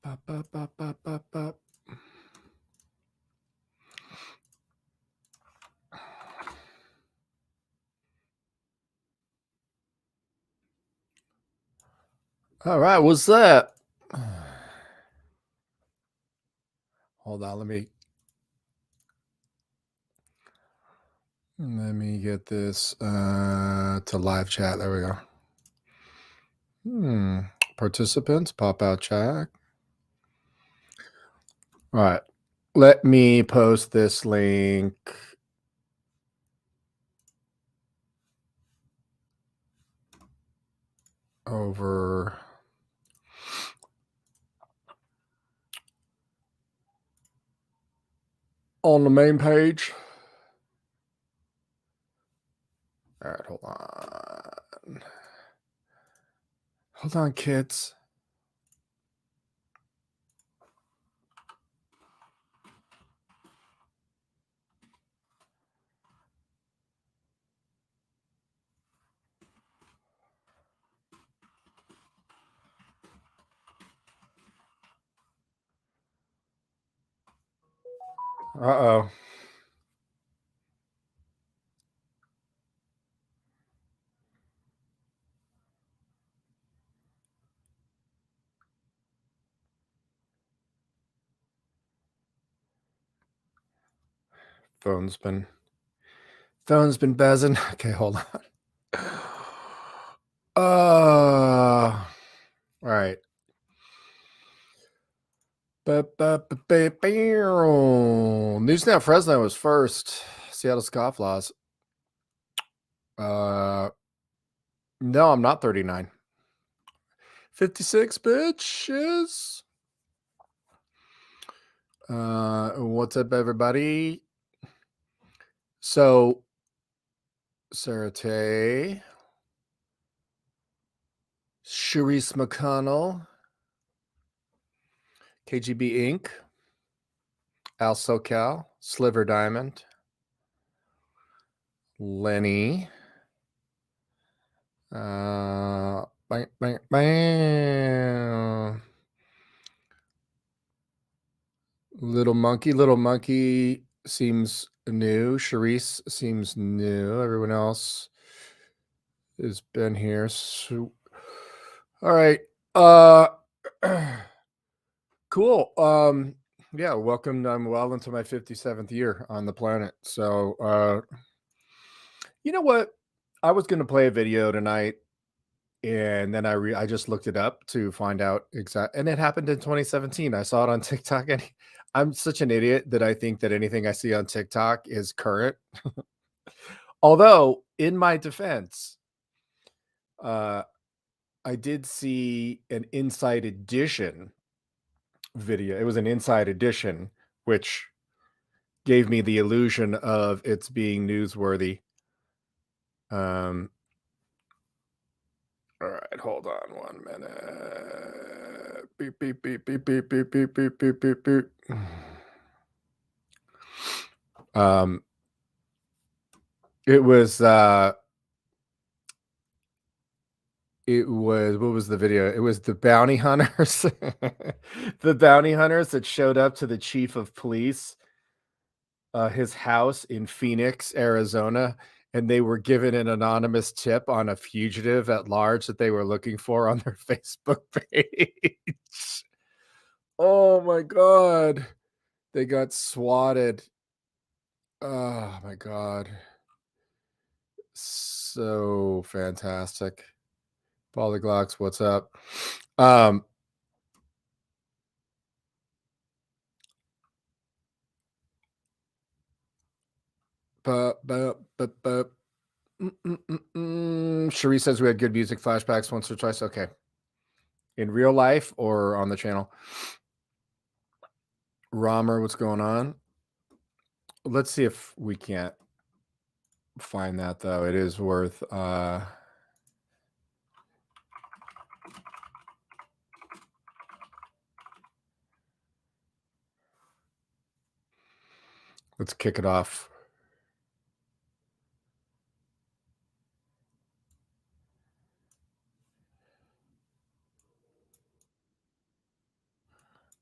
All right, what's that? Hold on, let me get this to live chat. There we go. Participants, pop out chat. All right, let me post this link over on the main page. All right, hold on. Hold on, kids. Uh-oh. Phone's been buzzing. Okay, hold on. All right. News Now Fresno was first. Seattle Scofflaws. No, I'm not 39. 56 bitches. What's up, everybody? So, Sarah Tay, Sharice McConnell, KGB Inc., Al SoCal, Sliver Diamond, Lenny, bang, bang, bang. Little Monkey seems new. Sharice seems new. Everyone else has been here. So, all right. Cool. Yeah, welcome. I'm well into my 57th year on the planet. So, you know what? I was going to play a video tonight, and then I just looked it up to find out exact, and it happened in 2017. I saw it on TikTok, and I'm such an idiot that I think that anything I see on TikTok is current. Although, in my defense, I did see an Inside Edition video. It was an Inside Edition, which gave me the illusion of it's being newsworthy. All right, hold on 1 minute. Beep, beep, beep, beep, beep, beep, beep, beep, beep, beep, beep. It was what was the video? It was the bounty hunters. The bounty hunters that showed up to the chief of police, his house in Phoenix, Arizona, and they were given an anonymous tip on a fugitive at large that they were looking for on their Facebook page. Oh my God. They got swatted. Oh my God. So fantastic. Polyglocks, what's up? Cherie says we had good music flashbacks once or twice. Okay. In real life or on the channel? Romer, what's going on? Let's see if we can't find that, though. It is worth let's kick it off.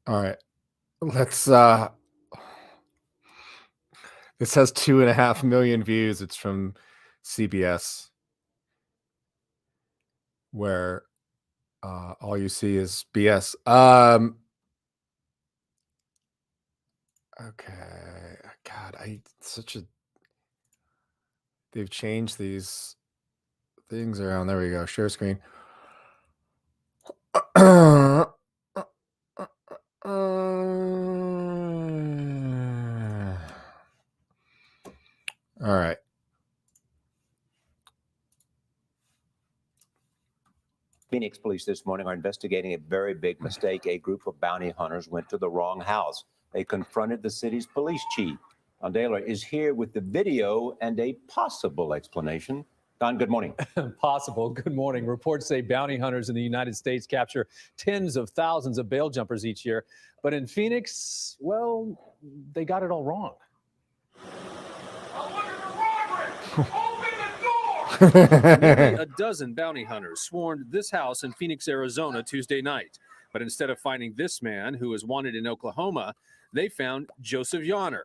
All right. Let's this has 2.5 million views. It's from CBS, where all you see is BS. Okay. God, they've changed these things around. There we go. Share screen. All right. Phoenix police this morning are investigating a very big mistake. A group of bounty hunters went to the wrong house. They confronted the city's police chief. Don Daler is here with the video and a possible explanation. Don, good morning. Possible. Good morning. Reports say bounty hunters in the United States capture tens of thousands of bail jumpers each year. But in Phoenix, well, they got it all wrong. Nearly a dozen bounty hunters swarmed this house in Phoenix, Arizona, Tuesday night. But instead of finding this man, who is wanted in Oklahoma, they found Joseph Yonner,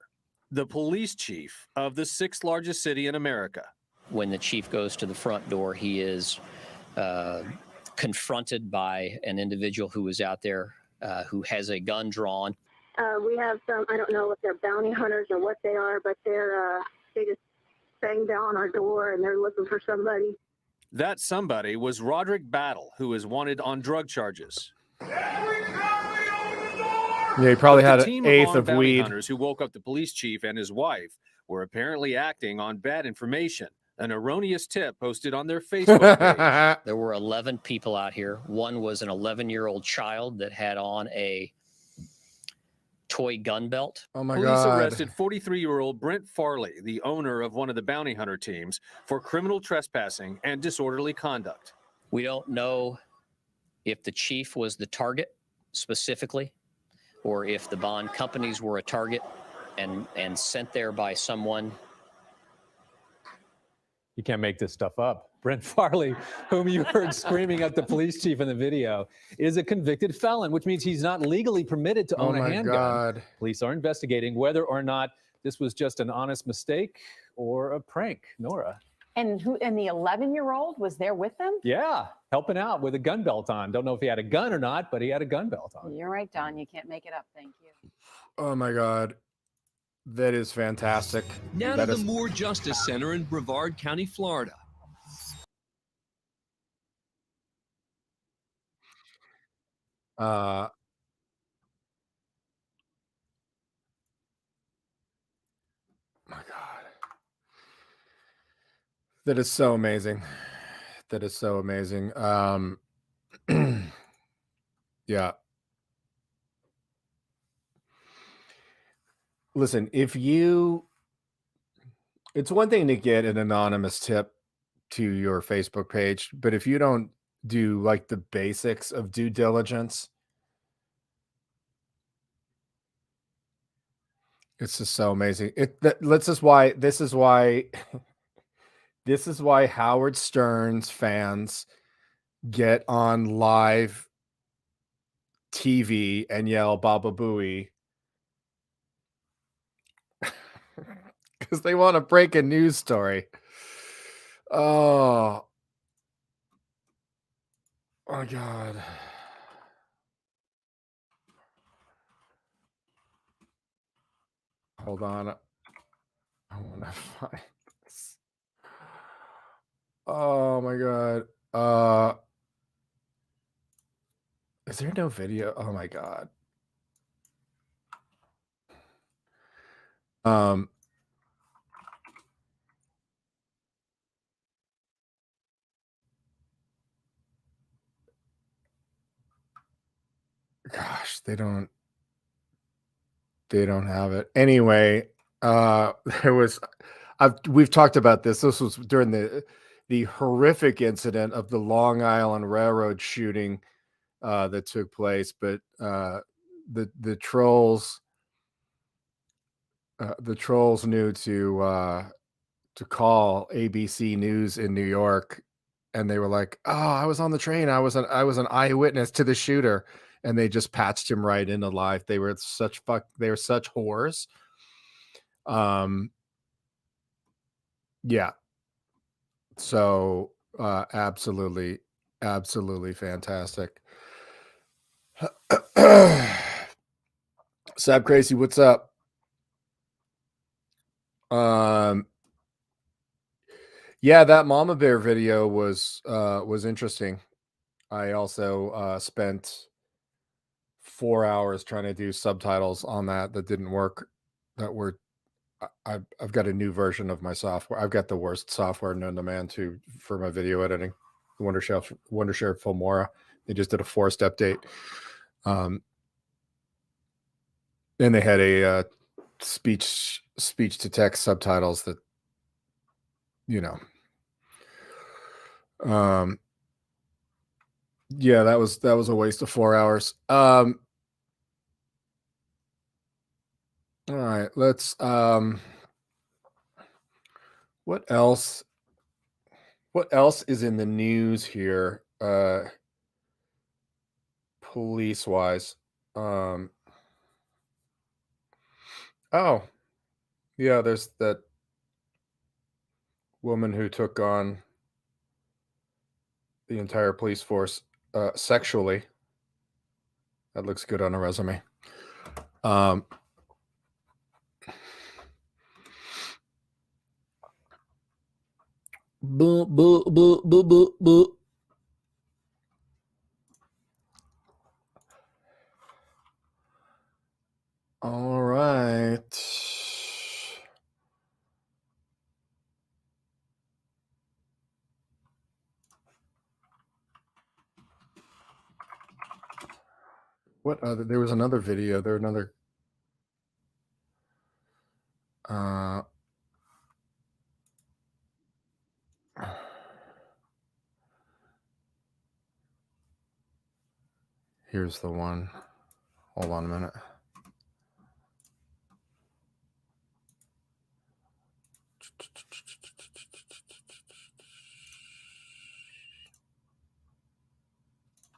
the police chief of the sixth largest city in America. When the chief goes to the front door, he is confronted by an individual who is out there who has a gun drawn. We have some, I don't know if they're bounty hunters or what they are, but they just bang down our door and they're looking for somebody. That somebody was Roderick Battle, who is wanted on drug charges. Yeah, he probably had an eighth of weed. Hunters who woke up the police chief and his wife were apparently acting on bad information. An erroneous tip posted on their Facebook page. There were 11 people out here. One was an 11-year-old child that had on a toy gun belt. Oh my Police God. arrested 43-year-old Brent Farley, the owner of one of the bounty hunter teams, for criminal trespassing and disorderly conduct. We don't know if the chief was the target specifically, or if the bond companies were a target and sent there by someone. You can't make this stuff up. Brent Farley, whom you heard screaming at the police chief in the video, is a convicted felon, which means he's not legally permitted to own a handgun. God. Police are investigating whether or not this was just an honest mistake or a prank. Nora. And the 11-year-old was there with them? Yeah, helping out with a gun belt on. Don't know if he had a gun or not, but he had a gun belt on. You're right, Don. You can't make it up. Thank you. Oh my God. That is fantastic. Now to the Moore Justice Center in Brevard County, Florida. My God. That is so amazing. That is so amazing. Yeah. Listen, it's one thing to get an anonymous tip to your Facebook page, but if you don't do like the basics of due diligence, it's just so amazing. This is why this is why Howard Stern's fans get on live TV and yell Baba Booey. Because they want to break a news story. Oh my God. Hold on. I want to find this. Oh my God. Is there no video? Oh my God. Gosh, they don't have it. Anyway, we've talked about this. This was during the horrific incident of the Long Island Railroad shooting that took place, but the trolls knew to call ABC News in New York, and they were like, "Oh, I was on the train. I was an eyewitness to the shooter." and they just patched him right into life. They were such whores. Yeah. So absolutely fantastic. Sab Crazy, what's up? Yeah, that Mama Bear video was interesting. I also spent 4 hours trying to do subtitles on that didn't work. I've got a new version of my software. I've got the worst software known to man for my video editing. Wondershare Filmora. They just did a forced update. And they had a speech to text subtitles that, yeah, that was a waste of 4 hours. All right, let's what else is in the news here police wise? Oh yeah, there's that woman who took on the entire police force sexually. That looks good on a resume. Boo, boo, boo, boo, boo, boo. All right. What other? There was another video. Here's the one. Hold on a minute.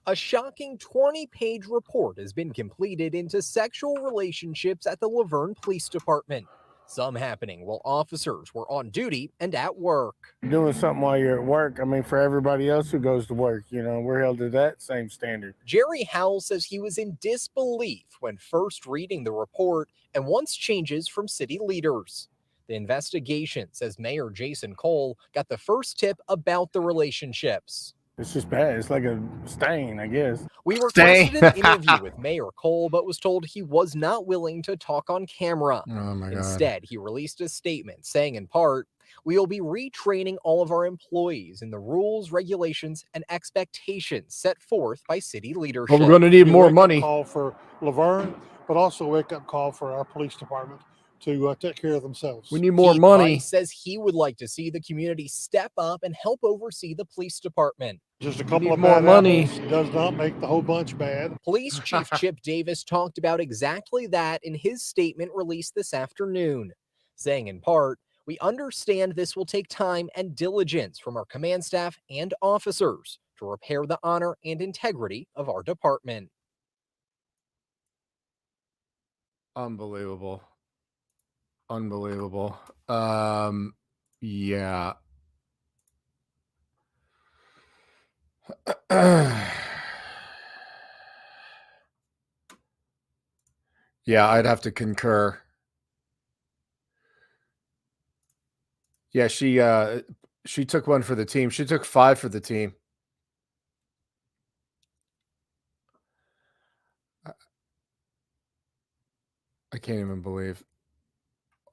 A shocking 20-page report has been completed into sexual relationships at the Laverne Police Department. Some happening while officers were on duty and at work. Doing something while you're at work, I mean, for everybody else who goes to work, we're held to that same standard. Jerry Howell says he was in disbelief when first reading the report and wants changes from city leaders. The investigation, says Mayor Jason Cole, got the first tip about the relationships. It's just bad. It's like a stain, I guess. We requested an interview with Mayor Cole, but was told he was not willing to talk on camera. Oh my God. Instead, he released a statement saying, in part, "We will be retraining all of our employees in the rules, regulations, and expectations set forth by city leadership." Well, we're going to need more money. Call for Laverne, but also a wake-up call for our police department to take care of themselves. We need more Pete money. Weiss says he would like to see the community step up and help oversee the police department. Just a couple of more bad money. apples does not make the whole bunch bad. Police Chief Chip Davis talked about exactly that in his statement released this afternoon, saying in part, "We understand this will take time and diligence from our command staff and officers to repair the honor and integrity of our department." Unbelievable. Yeah. Yeah, I'd have to concur. Yeah, she took one for the team. She took 5 for the team. I can't even believe.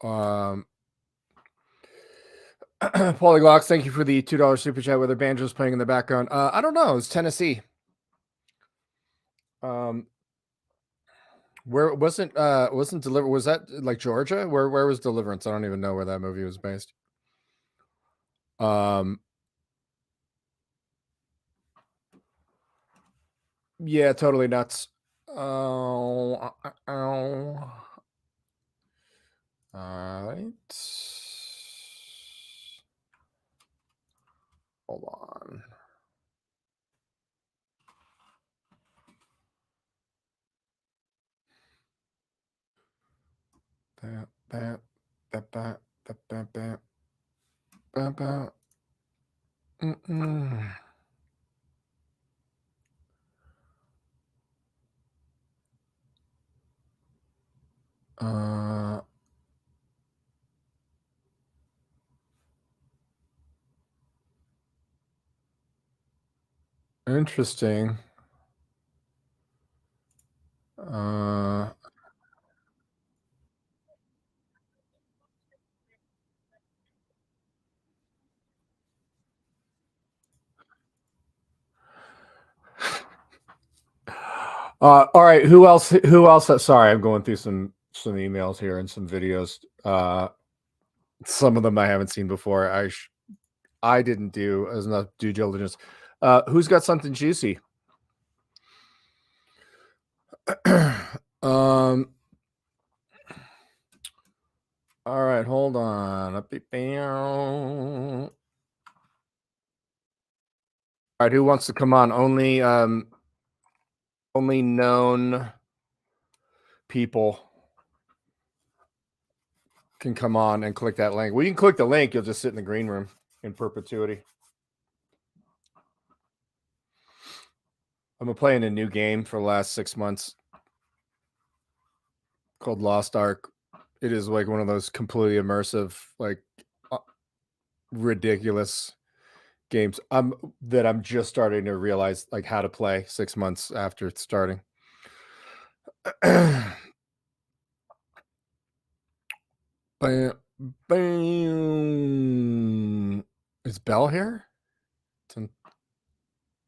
Paulie Glocks, thank you for the $2 super chat. Whether banjo's playing in the background, I don't know. It's Tennessee. Where wasn't Deliver? Was that like Georgia? Where was Deliverance? I don't even know where that movie was based. Yeah, totally nuts. All right. Hold on. Interesting. All right. Who else? Sorry, I'm going through some emails here and some videos. Some of them I haven't seen before. I didn't do as enough due diligence. Who's got something juicy? All right, hold on. All right, who wants to come on? Only known people can come on and click that link. Well, you can click the link, you'll just sit in the green room in perpetuity. I've been playing a new game for the last 6 months called Lost Ark. It is like one of those completely immersive, like ridiculous games that I'm just starting to realize like how to play 6 months after starting. Bam, bam. Is Bell here?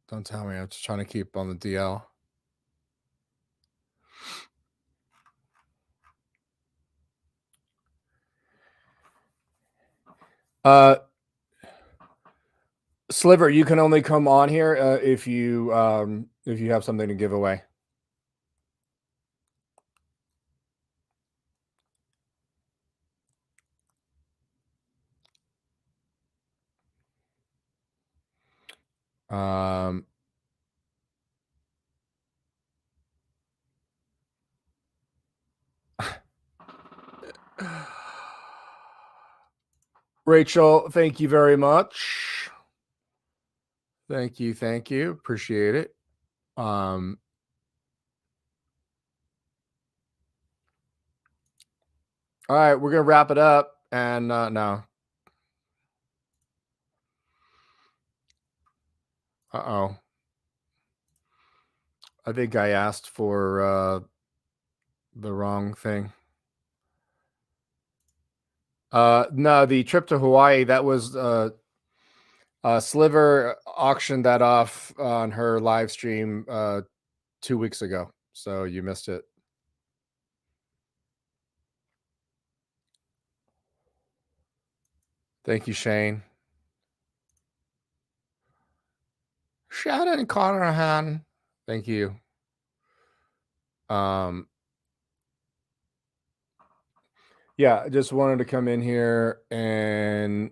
Don't tell me. I'm just trying to keep on the DL. Sliver, you can only come on here if you have something to give away. Rachel, thank you very much. Thank you. Appreciate it. All right, we're gonna wrap it up, and no. I think I asked for the wrong thing. No, the trip to Hawaii, that was Sliver auctioned that off on her live stream 2 weeks ago, so you missed it. Thank you, Shane. Shannon Conrahan. Thank you. Yeah, I just wanted to come in here and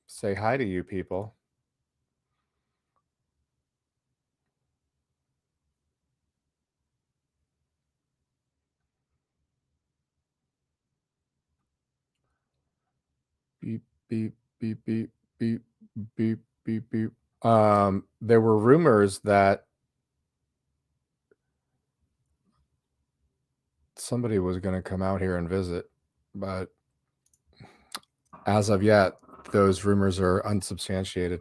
say hi to you people. Beep, beep, beep, beep, beep, beep, beep, beep. There were rumors that somebody was going to come out here and visit, but as of yet, those rumors are unsubstantiated.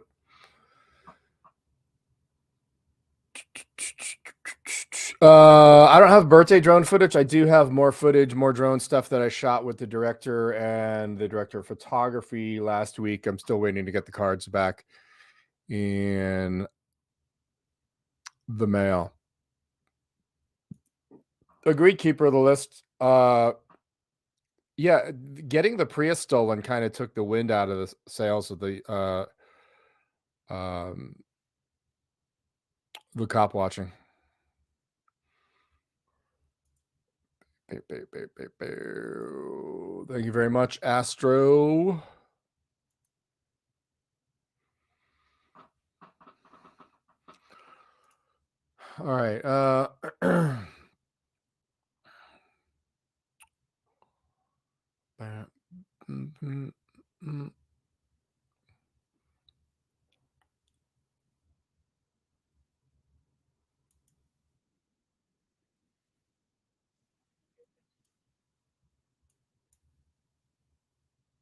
I don't have birthday drone footage. I do have more footage, more drone stuff that I shot with the director and the director of photography last week. I'm still waiting to get the cards back in the mail. Agreed, keeper of the list. Yeah, getting the Prius stolen kind of took the wind out of the sails of the cop watching. Thank you very much, Astro. All right.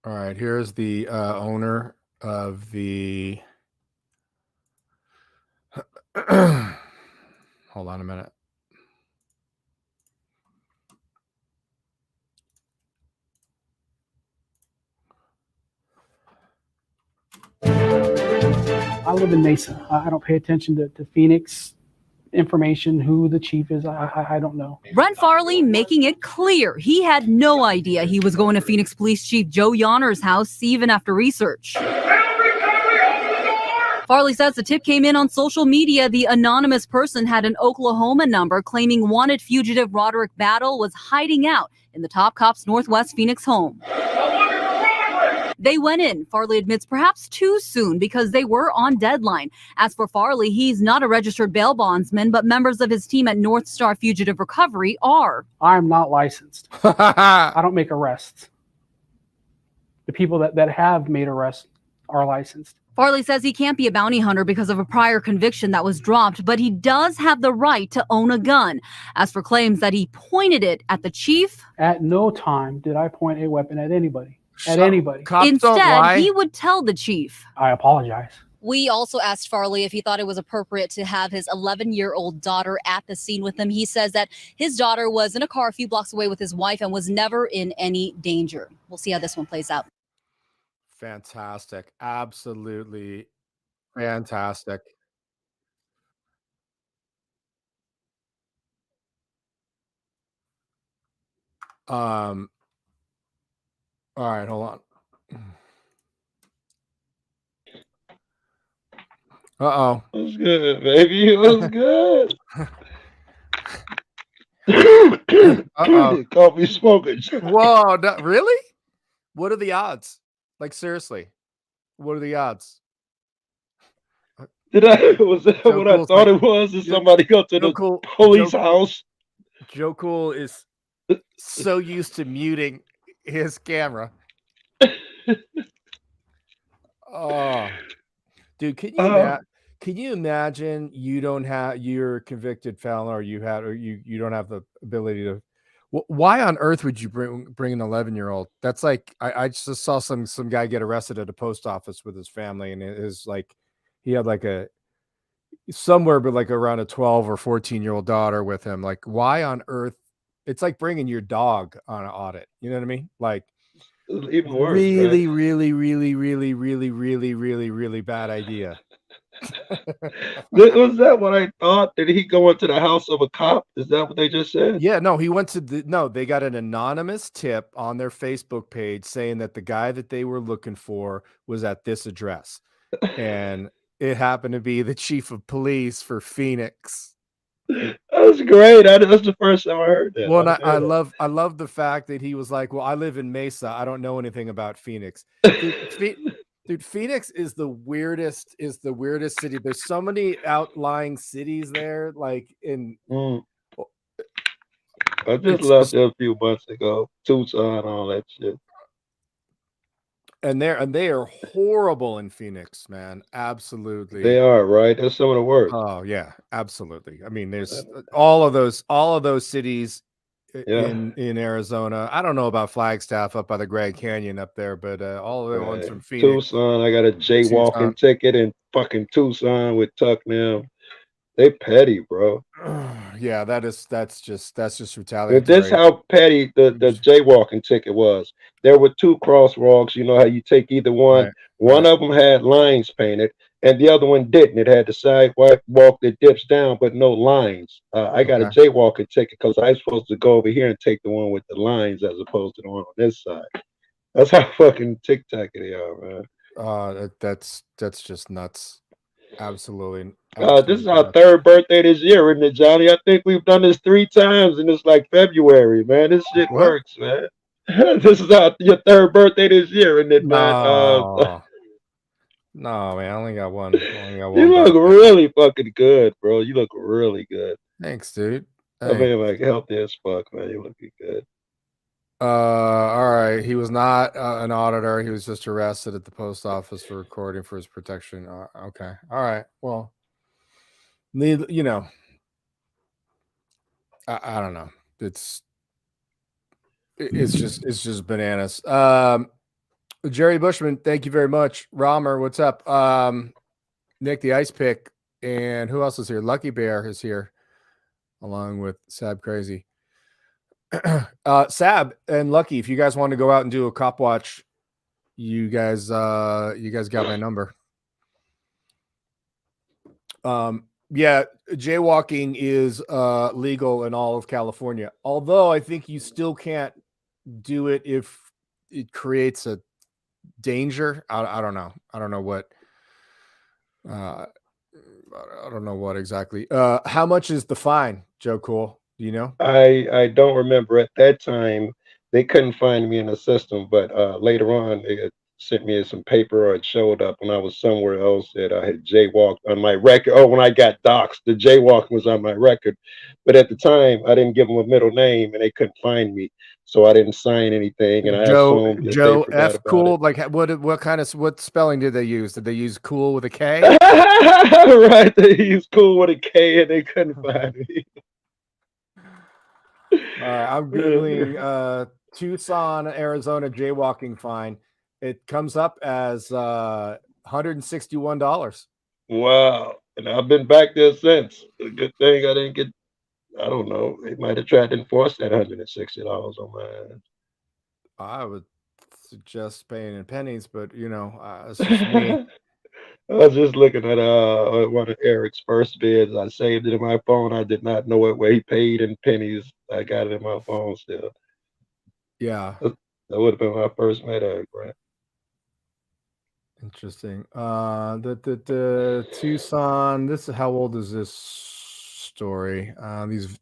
All right, here's the owner of the. Hold on a minute. I live in Mesa. I don't pay attention to Phoenix information, who the chief is. I don't know. Brent Farley making it clear he had no idea he was going to Phoenix Police Chief Joe Yonner's house even after research. Farley says the tip came in on social media. The anonymous person had an Oklahoma number claiming wanted fugitive Roderick Battle was hiding out in the Top Cop's Northwest Phoenix home. They went in, Farley admits, perhaps too soon because they were on deadline. As for Farley, he's not a registered bail bondsman, but members of his team at North Star Fugitive Recovery are. I'm not licensed. I don't make arrests. The people that have made arrests are licensed. Farley says he can't be a bounty hunter because of a prior conviction that was dropped, but he does have the right to own a gun. As for claims that he pointed it at the chief, at no time did I point a weapon at anybody. At anybody. Instead, he would tell the chief. I apologize. We also asked Farley if he thought it was appropriate to have his 11-year-old daughter at the scene with him. He says that his daughter was in a car a few blocks away with his wife and was never in any danger. We'll see how this one plays out. Fantastic. Absolutely fantastic. All right, hold on. Uh-oh. What's good, baby? What's good? Uh-oh. Coffee smoking. Whoa, no, really? What are the odds? Like, seriously, what are the odds? Was that what I thought it was? Did somebody go to the police house? Joe Cool is so used to muting his camera. Oh, dude, can you imagine you're a convicted felon, or you don't have the ability to. Why on earth would you bring an 11-year-old? That's like I just saw some guy get arrested at a post office with his family, and it is like he had like somewhere but like around a 12 or 14-year-old daughter with him. Like, why on earth? It's like bringing your dog on an audit. You know what I mean? Like, even worse, really, right? really bad idea. Was that what I thought? Did he go into the house of a cop? Is that what they just said? Yeah, no, he went to they got an anonymous tip on their Facebook page saying that the guy that they were looking for was at this address. And it happened to be the chief of police for Phoenix. That's great. That's the first time I heard that. Well, I love the fact that he was like, well, I live in Mesa. I don't know anything about Phoenix. Dude, Phoenix is the weirdest city. There's so many outlying cities there. Like I just left there a few months ago. Tucson, all that shit. And they are horrible in Phoenix, man. Absolutely. They are, right? That's some of the worst. Oh, yeah, absolutely. I mean, there's all of those cities in Arizona. I don't know about Flagstaff up by the Grand Canyon up there, but all of the ones from Phoenix. Tucson, I got a jaywalking ticket in fucking Tucson with Tuck now. They petty, bro. Yeah, that's just retaliatory. This how petty the jaywalking ticket was. There were two crosswalks. You know how you take either one. Right. One of them had lines painted, and the other one didn't. It had the sidewalk that dips down, but no lines. I got a jaywalking ticket because I was supposed to go over here and take the one with the lines as opposed to the one on this side. That's how fucking tic-tac they are, man. That's just nuts. Absolutely. This is our third birthday this year, isn't it, Johnny? I think we've done this 3 times, and it's like February, man. This shit works, man. This is your third birthday this year, isn't it, man? No, man, I only got one. You look really fucking good, bro. You look really good. Thanks, dude. I mean, like healthy as fuck, man. You looking good. All right. He was not an auditor. He was just arrested at the post office for recording for his protection. Okay. All right. Well, you know, I don't know. It's just bananas. Jerry Bushman, thank you very much. Romer, what's up? Nick the Ice Pick, and who else is here? Lucky Bear is here, along with Sab Crazy. Sab and Lucky, if you guys want to go out and do a cop watch, you guys got my number. Yeah, jaywalking is legal in all of California. Although I think you still can't do it if it creates a danger. I don't know. I don't know what. I don't know what exactly. How much is the fine, Joe Cool? Do you know? I don't remember at that time. They couldn't find me in the system, but later on they had sent me some paper, or it showed up when I was somewhere else that I had jaywalked on my record. Oh, when I got doxxed, the jaywalking was on my record. But at the time, I didn't give them a middle name, and they couldn't find me, so I didn't sign anything. And I assumed that they forgot F about Cool. it. Like what kind of what spelling did they use? Did they use cool with a K? Right, they used cool with a K, and they couldn't find me. All right, I'm googling Tucson, Arizona jaywalking fine. It comes up as $161. Wow. And I've been back there since. A good thing I didn't get, I don't know, they might have tried to enforce that $160 on my ass. I would suggest paying in pennies, but it's just me. I was just looking at one of Eric's first bids. I saved it in my phone. I did not know it where he paid in pennies. I got it in my phone still. Yeah. That would have been my first Med grant. Interesting. The Tucson. This is how old is this story? These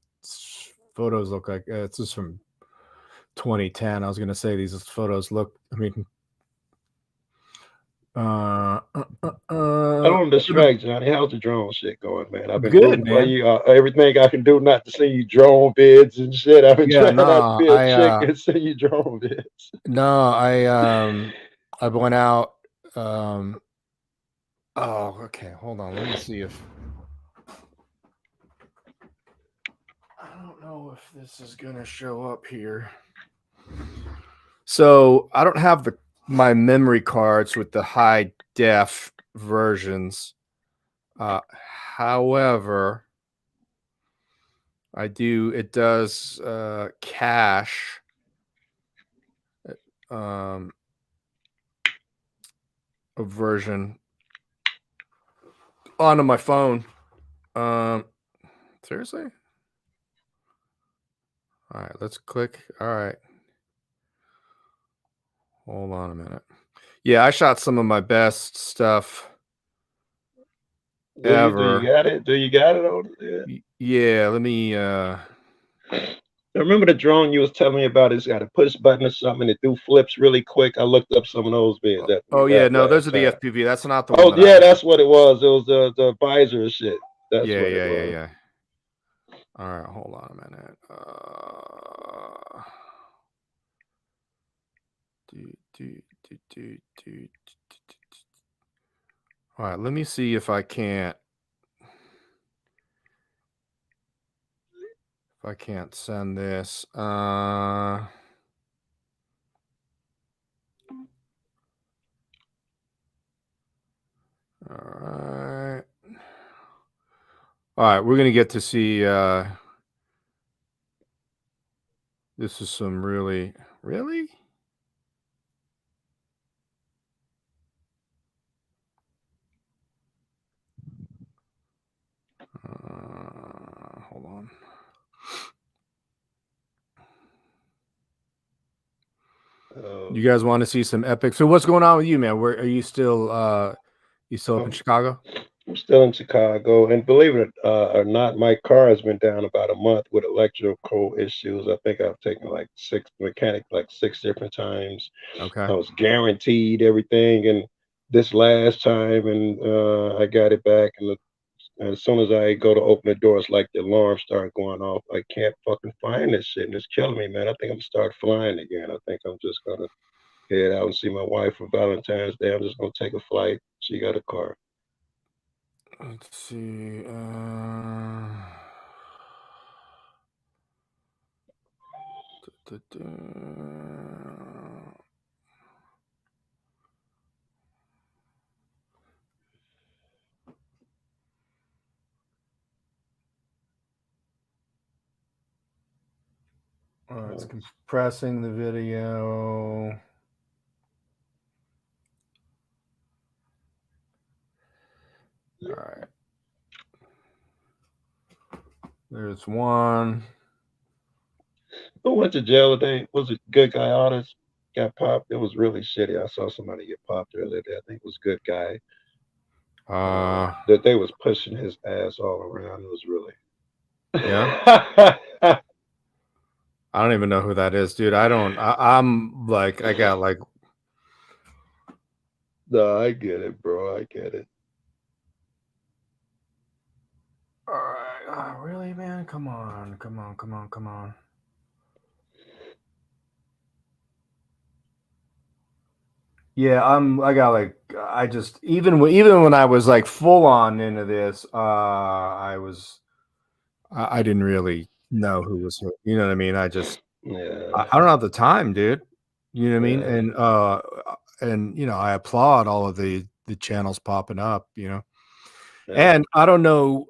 photos look like it's just from 2010. I was gonna say these photos look. I mean, I don't distract, Johnny. How's the drone shit going, man? I've been good, rooting for man. you. Everything I can do not to send you drone bids and shit. I've been Yeah, trying not to no, be a chick and send you drone bids. no, I went out. Oh, okay. Hold on. Let me see if I don't know if this is gonna show up here. So I don't have my memory cards with the high def versions. However, I do. It does cache a version onto my phone. Seriously? All right, let's click. All right. Hold on a minute. Yeah, I shot some of my best stuff ever. Do you got it? Do you got it over there? Yeah, let me I remember the drone you was telling me about. It's got a push button or something. It do flips really quick. I looked up some of those vids. Oh yeah, no, those are the FPV. That's not the one. Oh that yeah, I have. that's what it was. It was the visor shit. That's yeah, what yeah, it was. yeah. All right, hold on a minute. All right, let me see if I can't. If I can't send this. All right. All right, we're gonna get to see. This is some really. Hold on. You guys want to see some epic? So what's going on with you, man? Where are you still? You still up in Chicago? I'm still in Chicago, and believe it or not, my car has been down about a month with electrical issues. I think I've taken like 6 mechanics, like 6 different times. Okay. I was guaranteed everything, and this last time, and I got it back, and as soon as I go to open the door, it's like the alarm started going off. I can't fucking find this shit, and it's killing me, man. I think I'm gonna start flying again. I think I'm just gonna head out and see my wife for Valentine's Day. I'm just gonna take a flight. She got a car. Let's see. It's compressing the video. All right. There's one. Who went to jail today? Was it Good Guy Artist? Got popped. It was really shitty. I saw somebody get popped earlier today. I think it was Good Guy. That they was pushing his ass all around. It was really. Yeah. I don't even know who that is, dude. I'm like, I got like. No, I get it, bro. I get it. All right. Really, man? Come on. Yeah, I just even when I was like full on into this, I didn't really know who was who. You know what I mean? I just I don't have the time, dude. You know what I mean? And you know, I applaud all of the channels popping up, you know. And I don't know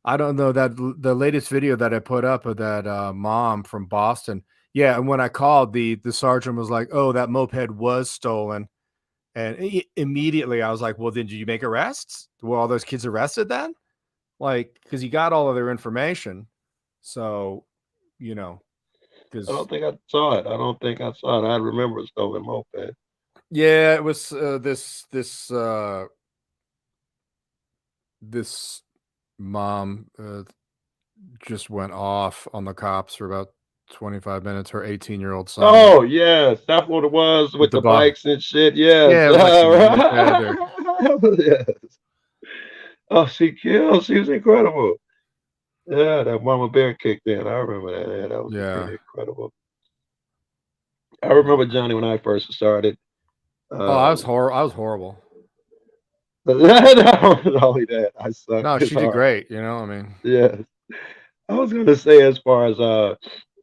I don't know that the latest video that I put up of that mom from Boston. Yeah, and when I called, the sergeant was like, "Oh, that moped was stolen," and immediately I was like, "Well, then did you make arrests? Were all those kids arrested then? Like, because you got all of their information, so you know." I don't think I saw it. I remember a stolen moped. Yeah, it was this mom just went off on the cops for about 25 minutes. Her 18-year-old son. Oh yes, that's what it was with the bikes and shit. Yes. Yeah, it was like yes. Oh, she was incredible. Yeah, that mama bear kicked in. I remember that. Yeah, that was pretty incredible. I remember Johnny when I first started. I was horrible. Not only that, I sucked. No, she did great. You know, I mean, yeah. I was gonna say, as far as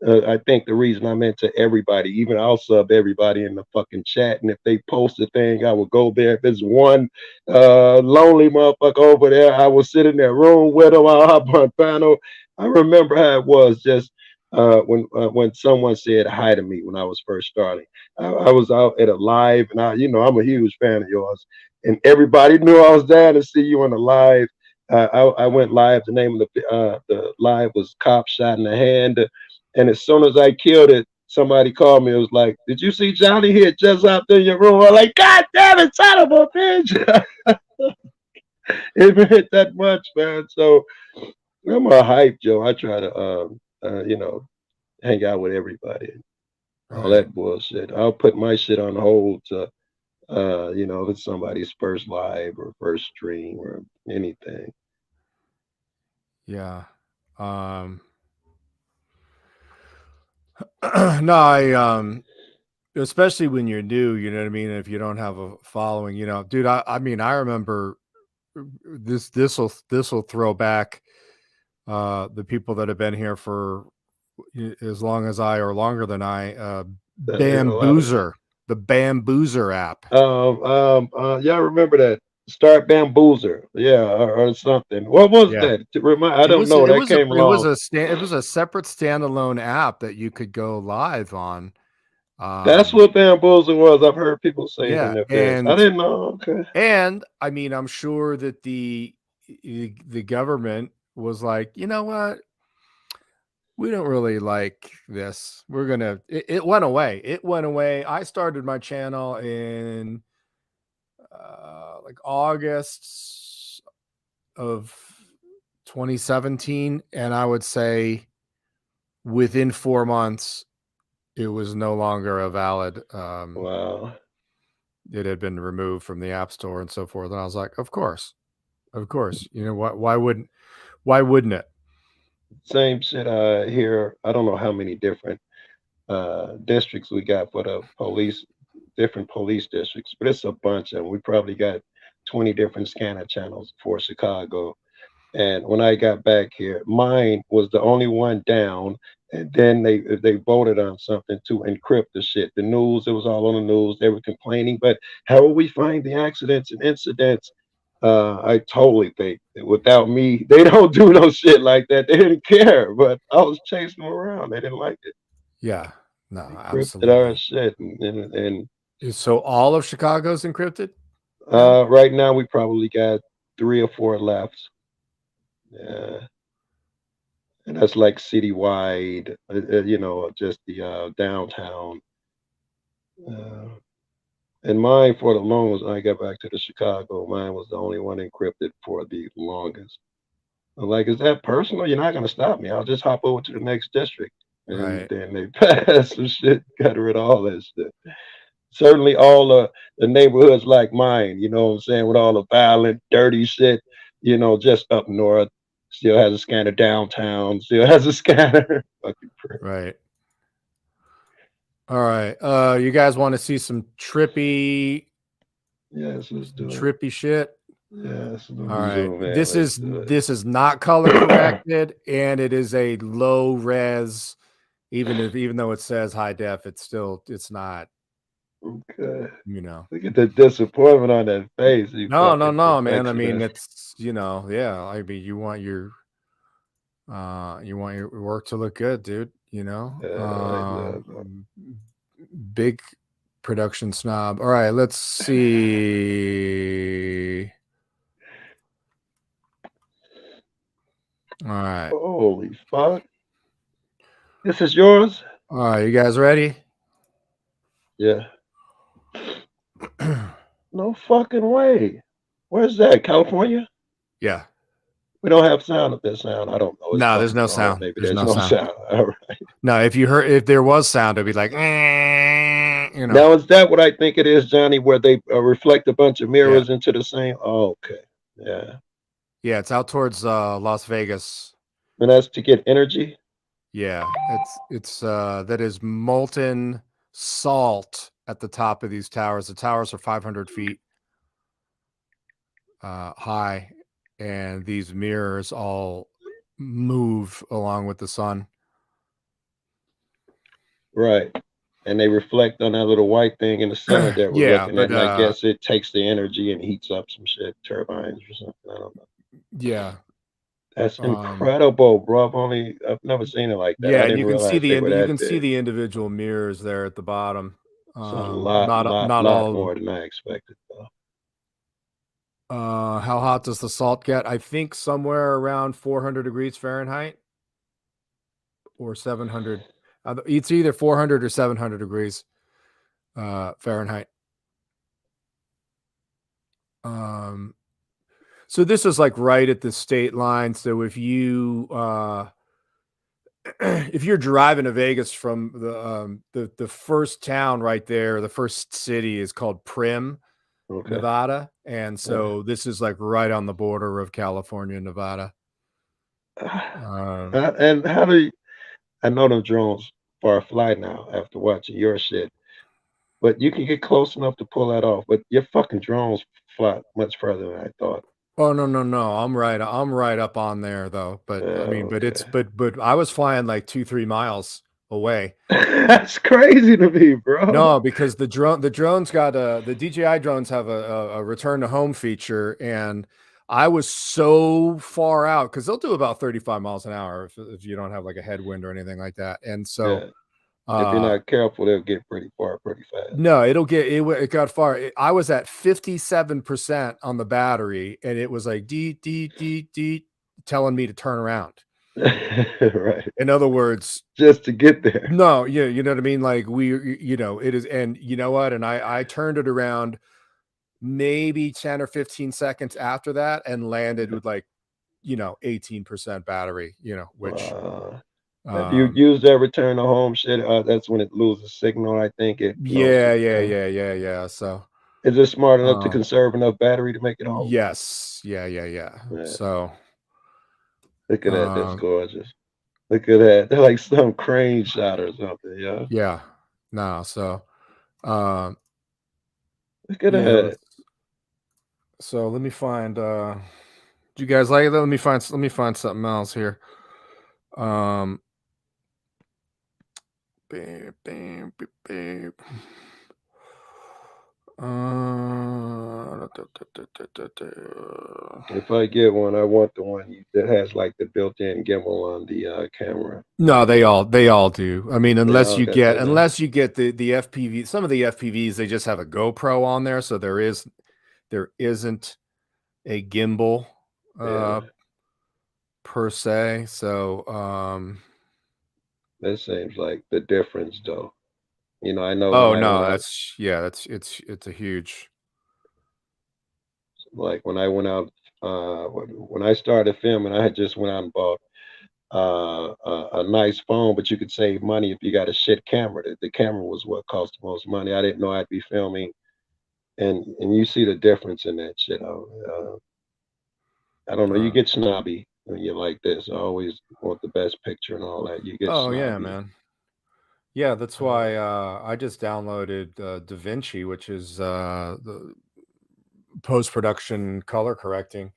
I think the reason I'm into everybody, even I'll sub everybody in the fucking chat, and if they post a thing, I will go there. If there's one lonely motherfucker over there, I will sit in that room with them. I'll hop on panel. I remember how it was just when someone said hi to me when I was first starting. I was out at a live, and I'm a huge fan of yours, and everybody knew I was there to see you on the live. I went live. The name of the live was "Cop Shot in the Hand," and as soon as I killed it, somebody called me. It was like, "Did you see Johnny here just out there in your room?" I'm like, "God damn it, son of a bitch!" It meant that much, man. So I'm a hype Joe. I try to, hang out with everybody. All that bullshit. I'll put my shit on hold to, if it's somebody's first live or first stream or anything. Yeah. No, I especially when you're new, you know what I mean? If you don't have a following, you know, dude, I mean, I remember this will throw back the people that have been here for as long as I or longer than I, Bamboozer, the Bamboozer app. Yeah, I remember that. Start Bamboozer, yeah, or something. What was that? To remind, I don't know. That came along. It was a separate standalone app that you could go live on. That's what Bamboozer was. I've heard people say it in their and I didn't know. Okay. And I mean, I'm sure that the government was like, you know what? We don't really like this. We're gonna. It went away. It went away. I started my channel in like August of 2017, and I would say within 4 months, it was no longer a valid. Wow. It had been removed from the App Store and so forth. And I was like, of course. You know what? Why wouldn't it? Same shit here. I don't know how many different districts we got for the police, different police districts, but it's a bunch of them. We probably got 20 different scanner channels for Chicago. And when I got back here, mine was the only one down. And then they voted on something to encrypt the shit. The news, it was all on the news. They were complaining, but how will we find the accidents and incidents? I totally think that without me, they don't do no shit like that. They didn't care, but I was chasing them around. They didn't like it. Yeah. No, Encrypted our absolutely. shit, and So all of Chicago's encrypted? right now we probably got 3 or 4 left. Yeah, and that's like citywide. Just the downtown. Uh, and mine for the longest, when I got back to the Chicago, mine was the only one encrypted for the longest. I'm like, is that personal? You're not gonna stop me. I'll just hop over to the next district. And Right. then they passed some shit, got rid of all that shit. Certainly all the neighborhoods like mine, you know what I'm saying, with all the violent, dirty shit, just up north, still has a scanner downtown, still has a scanner. Fucking prick. Right. All right. You guys want to see some trippy Yes, let's do it. trippy shit? Yes, All right. zoom in. This Let's is do it. this is not color corrected, and it is a low res. Even though it says high def, it's not. Okay. You know. Look at the disappointment on that face. You No, fucking man. I mean, perfectionist. it's yeah. I mean, you want your work to look good, dude. Big production snob. All right, let's see. All right. Holy fuck. This is yours? All right, you guys ready? Yeah. No fucking way. Where's that? California? Yeah. We don't have sound of this sound. I don't know. It's No, there's something no wrong. sound. Maybe There's there's no no sound. sound. All right. No, if there was sound, it'd be like, Now is that what I think it is, Johnny? Where they reflect a bunch of mirrors into the same? Oh, okay. Yeah. Yeah, it's out towards Las Vegas. And that's to get energy. Yeah, it's that is molten salt at the top of these towers. The towers are 500 feet high, and these mirrors all move along with the sun. Right. And they reflect on that little white thing in the center that we're Yeah, looking but at. And I guess it takes the energy and heats up some shit, turbines or something. I don't know. Yeah. That's incredible, bro. I've never seen it like that. Yeah, I and didn't you can see realize they were you that can see big. the individual mirrors there at the bottom. It's a Not lot all more than I expected, though. How hot does the salt get? I think somewhere around 400 degrees Fahrenheit or 700. It's either 400 or 700 degrees Fahrenheit. So this is like right at the state line. So if you if you're driving to Vegas from the first town right there, the first city is called Primm, Nevada, and so this is like right on the border of California and Nevada. And how do you? I know them drones far fly now after watching your shit, but you can get close enough to pull that off. But your fucking drones fly much further than I thought. Oh no. I'm right up on there though. But I mean, but I was flying like 2-3 miles away. That's crazy to me, bro. No, because the drones got the DJI drones have a return to home feature, and I was so far out because they'll do about 35 miles an hour if you don't have like a headwind or anything like that. And so if you're not careful, they'll get pretty far pretty fast. No, it got far. I was at 57% on the battery, and it was like D telling me to turn around. Right. In other words, just to get there. No, yeah, you know what I mean? Like it is, and you know what? And I turned it around maybe 10 or 15 seconds after that and landed with like 18% battery, which if you use that return to home shit, that's when it loses signal. I think it. Yeah. So is it smart enough to conserve enough battery to make it home? Yes. Yeah. So look at that. That's gorgeous. Look at that. They're like some crane shot or something. Yeah. Yeah. No. So look at that. So let me find. Do you guys like that? Let me find something else here. If I get one, I want the one that has like the built-in gimbal on the camera. No, they all do. I mean, They unless all you got get that, the FPV. Some of the FPVs they just have a GoPro on there, so there isn't a gimbal per se. So that seems like the difference, though. You know, I know when oh I no, went out, it's a huge. like when I went out, when I started filming, I had just went out and bought a nice phone, but you could save money if you got a shit camera. The camera was what cost the most money. I didn't know I'd be filming, and you see the difference in that shit. I don't know. You get snobby when you're like this. I always want the best picture and all that. You get Oh yeah, snobby. man. Yeah, that's why I just downloaded DaVinci, which is the post-production color correcting,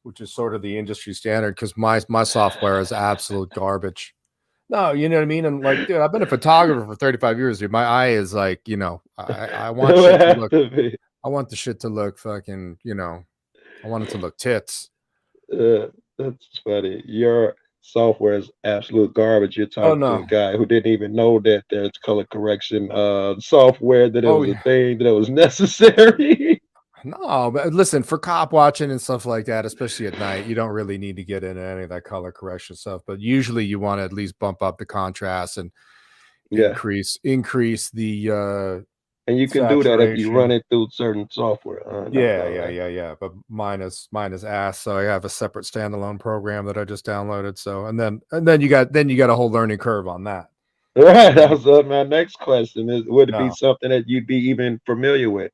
which is sort of the industry standard because my software is absolute garbage. No, you know what I mean? And like, dude, I've been a photographer for 35 years, dude. My eye is like, I want It shit to has look, to be. I want the shit to look fucking, I want it to look tits. That's funny. Your software is absolute garbage. You're Oh talking to a no. guy who didn't even know that there's color correction software, that it Oh was a yeah. thing, that it was necessary. No, but listen, for cop watching and stuff like that, especially at night, you don't really need to get into any of that color correction stuff. But usually you want to at least bump up the contrast and Yeah. increase the And you can do that if you run saturation. it through certain software. Yeah. But mine is ass. So I have a separate standalone program that I just downloaded. So and then you got a whole learning curve on that. Right. That was my next question is, would it be No. something that you'd be even familiar with,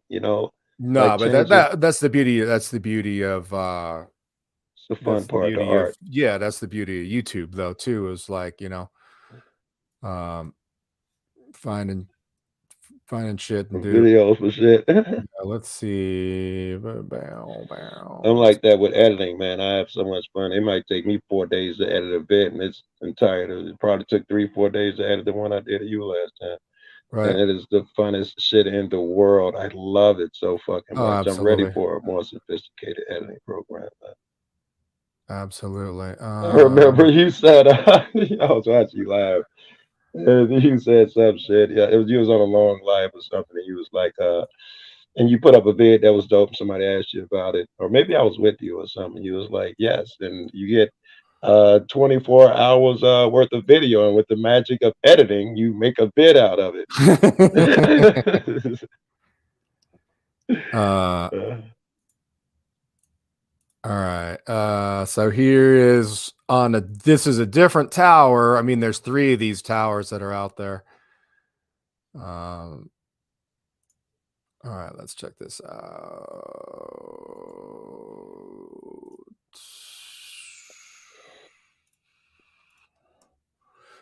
No, like but changing? that's the beauty. That's the beauty of It's the fun that's the part, the beauty of art. that's the beauty of YouTube though too, is like, finding shit and do. Videos for shit. Let's see. I'm like that with editing, man. I have so much fun. It might take me 4 days to edit a bit, and it's entire. It probably took 3-4 days to edit the one I did of you last time. Right. And it is the funnest shit in the world. I love it so fucking Oh, much. I'm ready absolutely. for a more sophisticated editing program. Absolutely. I remember you said, I was watching you live, and you said some shit. Yeah, it was you was on a long live or something, and you was like, and you put up a vid that was dope. Somebody asked you about it, or maybe I was with you or something. You was like, yes, and you get 24 hours worth of video, and with the magic of editing, you make a bid out of it. All right. So here is this is a different tower. I mean, there's 3 of these towers that are out there. All right, let's check this out.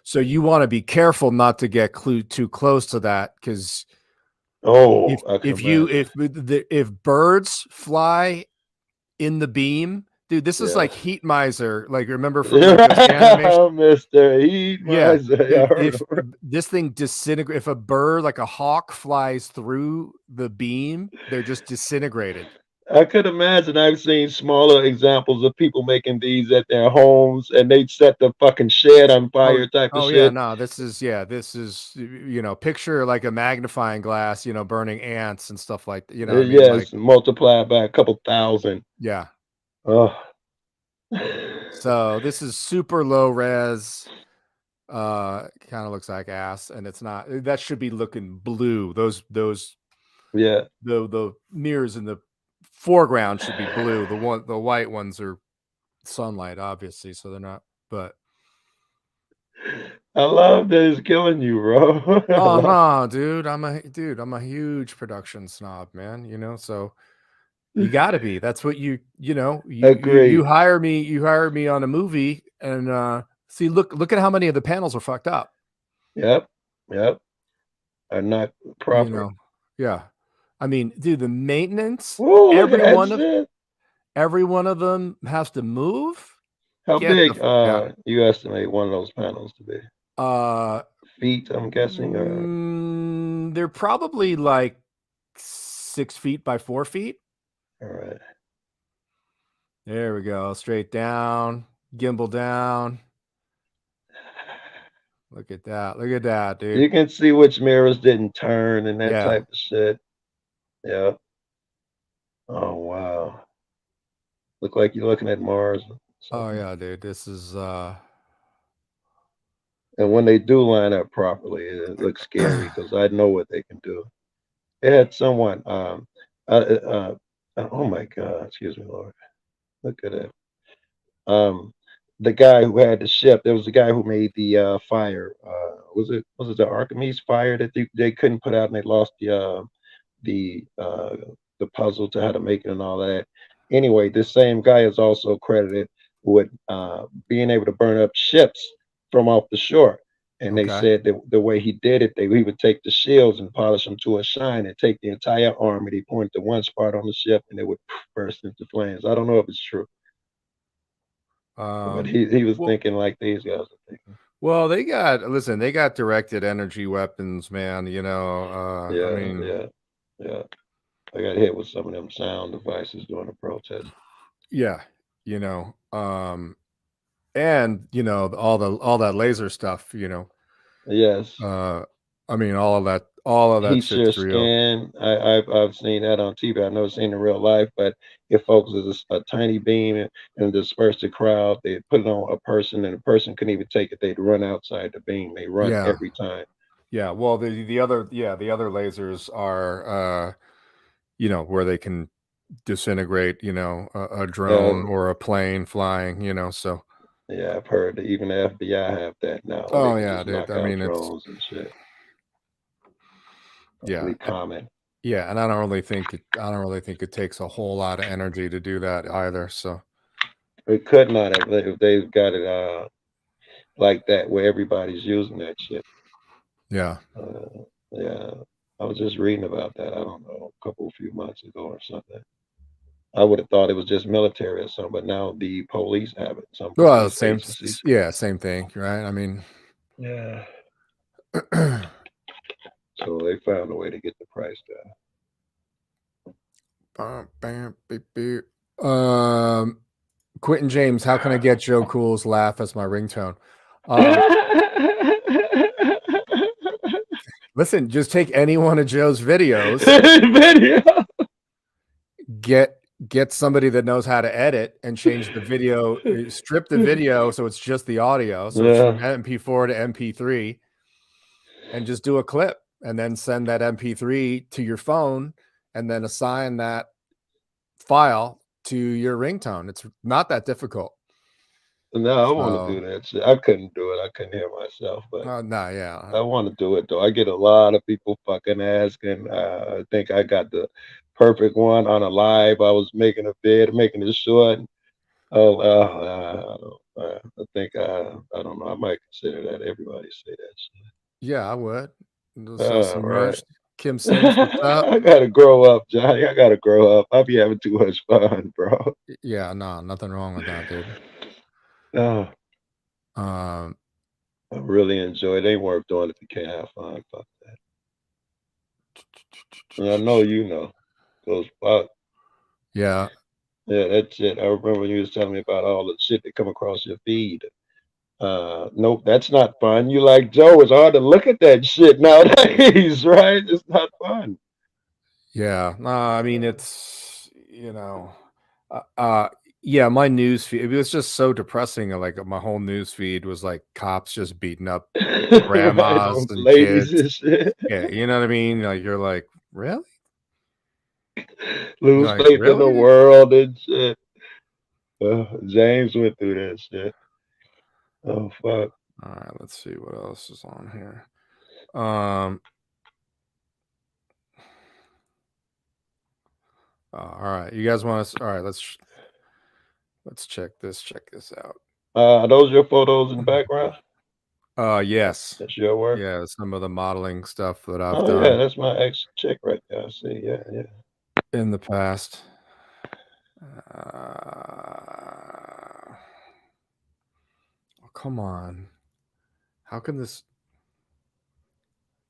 So you want to be careful not to get too close to that, because if birds fly in the beam, dude, this is like Heat Miser. Like, remember from like, those animation? Mr. Heat Miser. Dude, if this thing disintegrates, if a bird like a hawk flies through the beam, they're just disintegrated. I could imagine. I've seen smaller examples of people making these at their homes, and they'd set the fucking shed on fire type of shit. Yeah, no, this is picture like a magnifying glass, burning ants and stuff like that. I mean, yes, multiplied by a couple thousand. Yeah. Oh. So this is super low res. Kind of looks like ass, and it's not. That should be looking blue. Those yeah. The mirrors in the foreground should be blue. The white ones are sunlight, obviously, so they're not. But I love that it's killing you, bro. Oh no, dude! I'm a huge production snob, man. So you gotta be. That's what you hire me. You hire me on a movie, and see, look at how many of the panels are fucked up. Yep. Are not proper. Yeah. I mean, dude, the maintenance. Ooh, every one of them has to move. How big you estimate one of those panels to be? Feet, I'm guessing. They're probably like 6 feet by 4 feet. All right. There we go. Straight down, gimbal down. Look at that. Look at that, dude. You can see which mirrors didn't turn and that Yeah. type of shit. Yeah. Oh wow. Look like you're looking at Mars. Oh yeah, dude. This is And when they do line up properly, it looks scary because I know what they can do. It had someone oh my God, excuse me, Lord. Look at it. The guy who had the ship, there was the guy who made the fire. Was it the Archimedes fire that they couldn't put out and they lost the puzzle to how to make it and all that. Anyway, this same guy is also credited with being able to burn up ships from off the shore. And they Okay. said that the way he did it, he would take the shields and polish them to a shine and take the entire arm and he point to one spot on the ship and it would burst into flames. I don't know if it's true. But he was thinking like these guys are thinking. Well, they got directed energy weapons, man. You know, Yeah, I mean, yeah. I got hit with some of them sound devices during the protest. yeah, you know, and you know, all that laser stuff, you know. Yes. I mean, all of that Heat your shit's real. skin. I've seen that on TV. I've never seen it in real life, but it focuses a tiny beam and disperse the crowd. They put it on a person, and the person couldn't even take it. They'd run outside the beam. They run Yeah. every time. Yeah. Well, the other lasers are, you know, where they can disintegrate, you know, a drone or a plane flying, you know. So yeah, I've heard that even the FBI have that now. Oh They can yeah, just dude. knock I out mean, drones and shit. yeah, Really common. Yeah, and I don't really think it takes a whole lot of energy to do that either. So It could not have if they've got it like that where everybody's using that shit. yeah. Yeah, I was just reading about that. I don't know, a few months ago or something. I would have thought it was just military or something, but now the police have it. Some Well, police same agencies. same thing, right? I mean, Yeah. So they found a way to get the price down. Quentin James, how can I get Joe Cool's laugh as my ringtone? Listen, just take any one of Joe's videos. Get somebody that knows how to edit and change the video, strip the video so it's just the audio. So it's from MP4 to MP3, and just do a clip and then send that MP3 to your phone and then assign that file to your ringtone. It's not that difficult. No, I want to do that shit. I couldn't do it. I couldn't hear myself, but no, yeah. I want to do it though. I get a lot of people fucking asking. I think I got the perfect one on a live. I was making a making it short. I think I don't know. I might consider that. Everybody say that shit. Yeah, I would. Sell some merch. Right. Kim Sims, what's up? I gotta grow up, Johnny. I gotta grow up. I'll be having too much fun, bro. Yeah, no, nothing wrong with that, dude. Oh. I really enjoy it. Ain't worth doing if you can't have fun. Fuck that. And I know you know. Those fuck. Yeah. Yeah, that's it. I remember when you was telling me about all the shit that come across your feed. Nope, that's not fun. You like Joe, it's hard to look at that shit nowadays, right? It's not fun. Yeah. No, I mean it's, you know, yeah, my news feed, it was just so depressing. Like my whole news feed was like cops just beating up grandmas Right, and ladies kids. and shit. Yeah, you know what I mean? Like you're like, really? Lose Like, faith in the really? world and shit. James went through that shit. Oh fuck. All right, let's see what else is on here. All right, you guys want to? All right, let's check this. Check this out. Are those your photos in the background? Yes. That's your work. Yeah, some of the modeling stuff that I've Oh done. yeah, that's my ex chick right there. I see. Yeah, yeah. In the past. Oh, come on. How can this?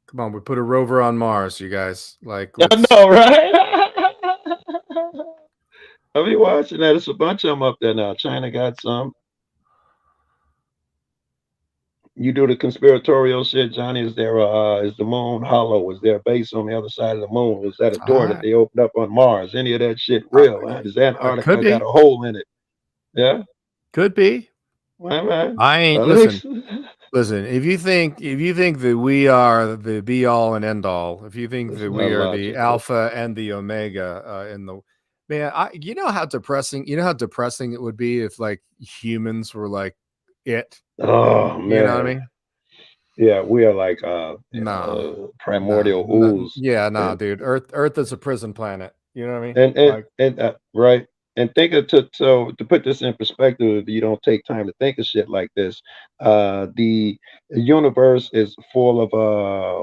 Come on, we put a rover on Mars, you guys. Like, I know, right? I be watching that. It's a bunch of them up there now. China got some. You do the conspiratorial shit, Johnny. Is the moon hollow? Is there a base on the other side of the moon? Is that a door that they opened up on Mars? Any of that shit real? Is Antarctica Could got be. a hole in it? Yeah. Could be. Well, man. I ain't listen. Listen, if you think that we are the be all and end all, if you think That's that not we are the logical. alpha and the omega in the man, you know how depressing it would be if like humans were like it. Oh You know what I man. mean? Yeah, we are like primordial ooze. Yeah, And dude. Earth is a prison planet. You know what I mean? and right. And think of to put this in perspective, if you don't take time to think of shit like this, the universe is full of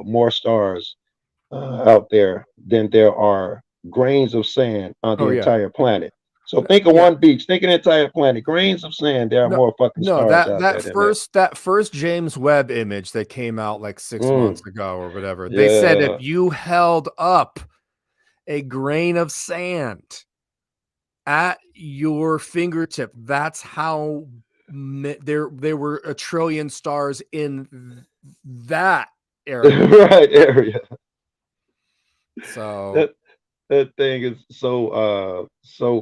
more stars out there than there are grains of sand on the Oh yeah. entire planet. So think of one beach, think of the entire planet, grains of sand. There are more fucking No, stars out there than that. that first James Webb image that came out like 6 months ago or whatever. They Yeah. said if you held up a grain of sand at your fingertip, that's how there were a trillion stars in that area. Right area. So that thing is so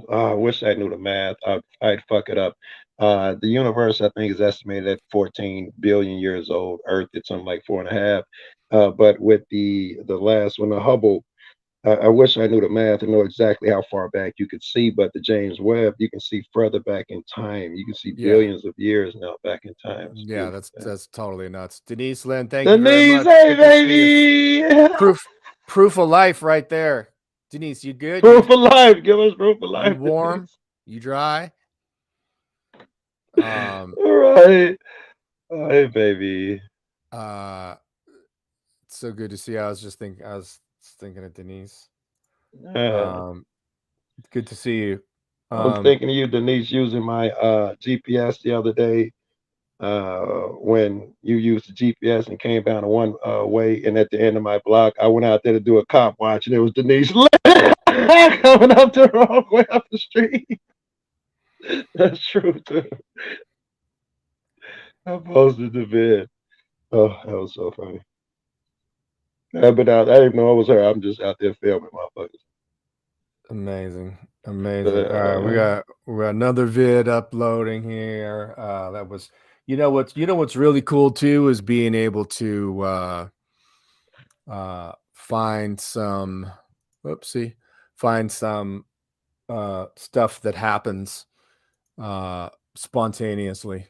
I wish I knew the math. I'd fuck it up. The universe, I think, is estimated at 14 billion years old. Earth, it's something like 4.5. But with the last one, the Hubble, I wish I knew the math to know exactly how far back you could see. But the James Webb, you can see further back in time. You can see billions of years now back in time. It's yeah, beautiful. that's totally nuts. Denise Lynn, thank you very much. Denise, hey Good to see you. baby. Proof of life right there. Denise, you good? Proof of life. Give us proof of life. You warm? Denise. You dry? All right. Hey, baby. So good to see you. I was thinking of Denise. Good to see you. I was thinking of you, Denise, using my GPS the other day. When you used the GPS and came down a one way, and at the end of my block, I went out there to do a cop watch, and it was Denise coming up the wrong way up the street. That's true too. I posted the vid. Oh, that was so funny. I didn't know it was her. I'm just out there filming motherfuckers. Amazing. All right, we got another vid uploading here. That was, you know what's really cool too is being able to find some stuff that happens spontaneously.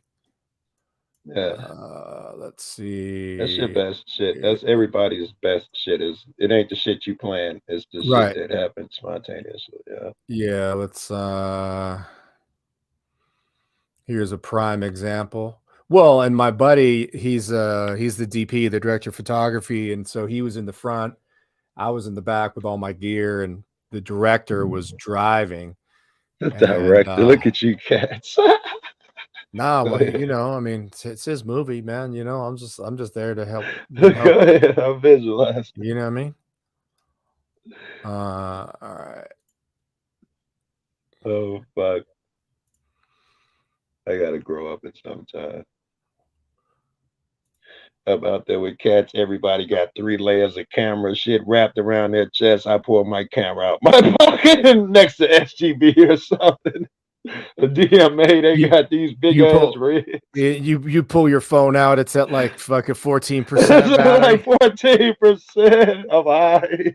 Yeah. Let's see. That's your best shit. That's everybody's best shit. It ain't the shit you plan. It's the shit that happens spontaneously. Yeah. Yeah, let's here's a prime example. Well, and my buddy, he's the DP, the director of photography, and so he was in the front. I was in the back with all my gear, and the director was driving. The director, look at you cats. Nah, well, you know, I mean, it's his movie, man. You know, I'm just there to help. Go ahead, I'll visualize. You know what I mean? All right. Oh fuck! I gotta grow up at some time. I'm out there with cats. Everybody got 3 layers of camera shit wrapped around their chest. I pull my camera out my pocket next to SGB or something. The DMA, they got these big ass rigs. You pull your phone out, it's at like fucking 14% like 14% of high.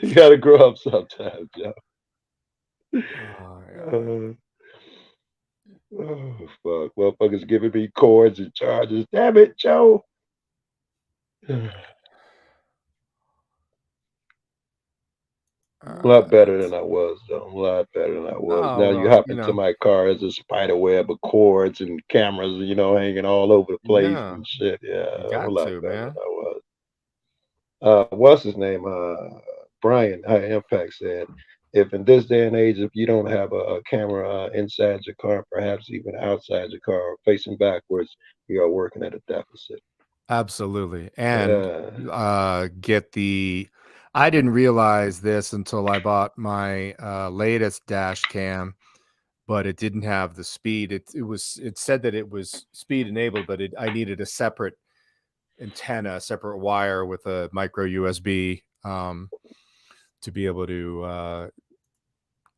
You gotta grow up sometimes, yo. Oh fuck. Motherfuckers giving me cords and charges. Damn it, Joe. A lot better than I was, though. A lot better than I was. Now you hop into my car as a spider web of cords and cameras, you know, hanging all over the place and shit. Yeah, a lot better than I was. What's his name? Brian High Impact said, if in this day and age, if you don't have a camera inside your car, perhaps even outside your car, facing backwards, you are working at a deficit. Absolutely. And get the I didn't realize this until I bought my latest dash cam, but it didn't have the speed. It said that it was speed enabled, but I needed a separate antenna, a separate wire with a micro USB to be able to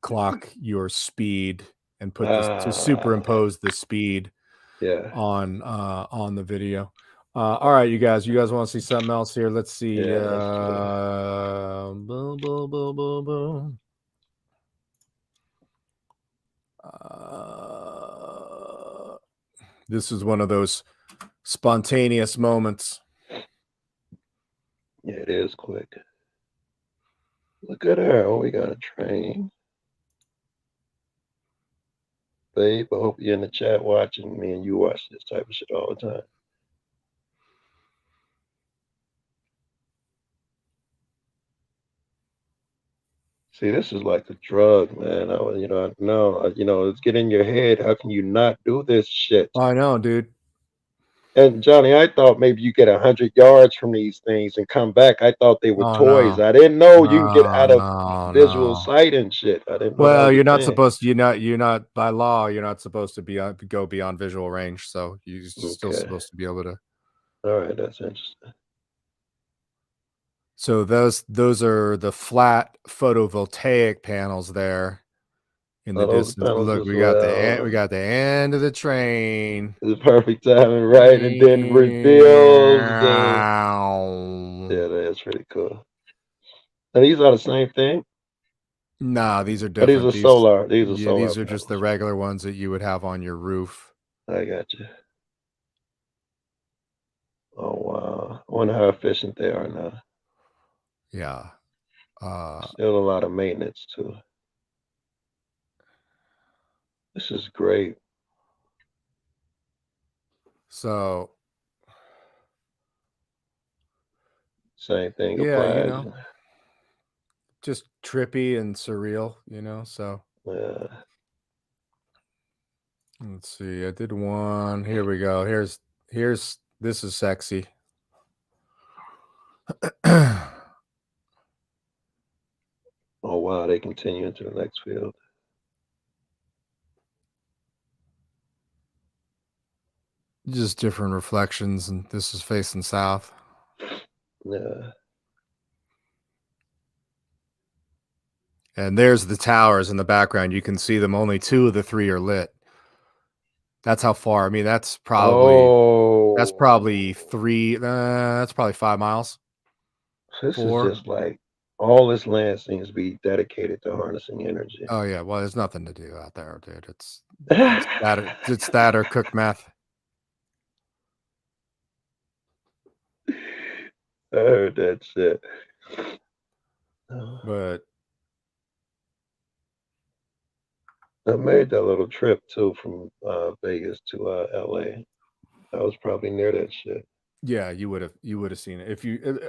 clock your speed and put this to superimpose the speed on the video. All right, you guys want to see something else here? Let's see. Boom, boom, boom, boom, boom. This is one of those spontaneous moments. Yeah, it is quick. Look at her. Oh, we got a train. Babe, I hope you're in the chat watching. Me and you watch this type of shit all the time. See, this is like a drug, man. It's get in your head. How can you not do this shit? I know, dude. And Johnny, I thought maybe you get 100 yards from these things and come back. I thought they were toys. No. I didn't know you can get out of visual No. sight and shit. I didn't know. Well, you're not supposed to. You're not by law. You're not supposed to go beyond visual range. So you're still supposed to be able to. All right, that's interesting. So those are the flat photovoltaic panels there in the distance. Look, we got the end of the train. It's perfect timing, right? And then reveals. Yeah, that's pretty cool. Now, these are the same thing. No, these are different. These are solar. These are solar. These are just the regular ones that you would have on your roof. I got you. Oh wow! I wonder how efficient they are now. Yeah. Still a lot of maintenance too. This is great. So same thing applies. applies. Just trippy and surreal, so yeah. Let's see. I did one. Here we go. This is sexy. Oh wow, they continue into the next field. Just different reflections, and this is facing south. Yeah. And there's the towers in the background. You can see them. Only 2 of the 3 are lit. That's how far. I mean, that's probably 3. That's probably 5 miles. This is just like all this land seems to be dedicated to harnessing energy. Oh yeah. Well, there's nothing to do out there, dude. It's that or cook meth. I heard that shit. But I made that little trip too from Vegas to LA. I was probably near that shit. Yeah, you would have seen it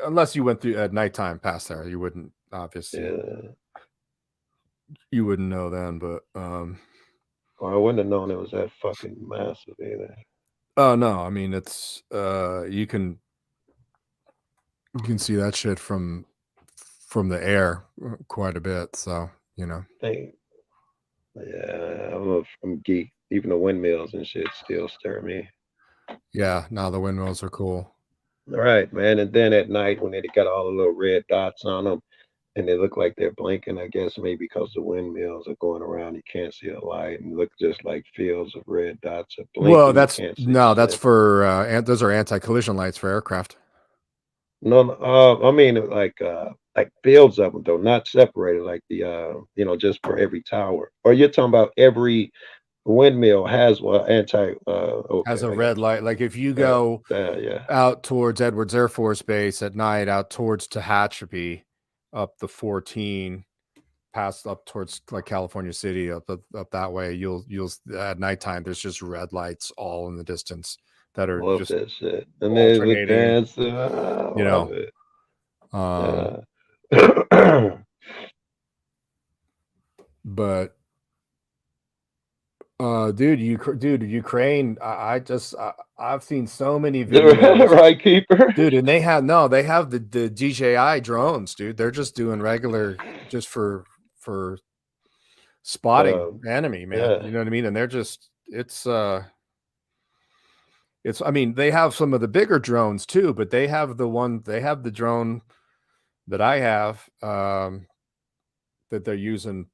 unless you went through at nighttime past there. You wouldn't obviously. Yeah. You wouldn't know then, but Well, I wouldn't have known it was that fucking massive either. Oh no, I mean it's you can see that shit from the air quite a bit, so Hey, yeah, I'm geek. Even the windmills and shit still stir me. Yeah, now the windmills are cool. All right, man. And then at night when they got all the little red dots on them and they look like they're blinking, I guess maybe because the windmills are going around, you can't see a light and look just like fields of red dots are blinking. Well, that's for those are anti-collision lights for aircraft. No, I mean like fields of them though, not separated like the just for every tower. Or you're talking about every windmill has has a red light. Like if you go out towards Edwards Air Force Base at night, out towards Tehachapi, up the 14, past up towards like California City, up that way, you'll at nighttime there's just red lights all in the distance that are love just that shit. And they look dancing. But Dude, Ukraine. I've seen so many videos. Right, keeper. Dude, and they have the DJI drones, dude. They're just doing regular, just for spotting enemy, man. Yeah. You know what I mean? And they're just I mean, they have some of the bigger drones too, but they have the drone that I have that they're using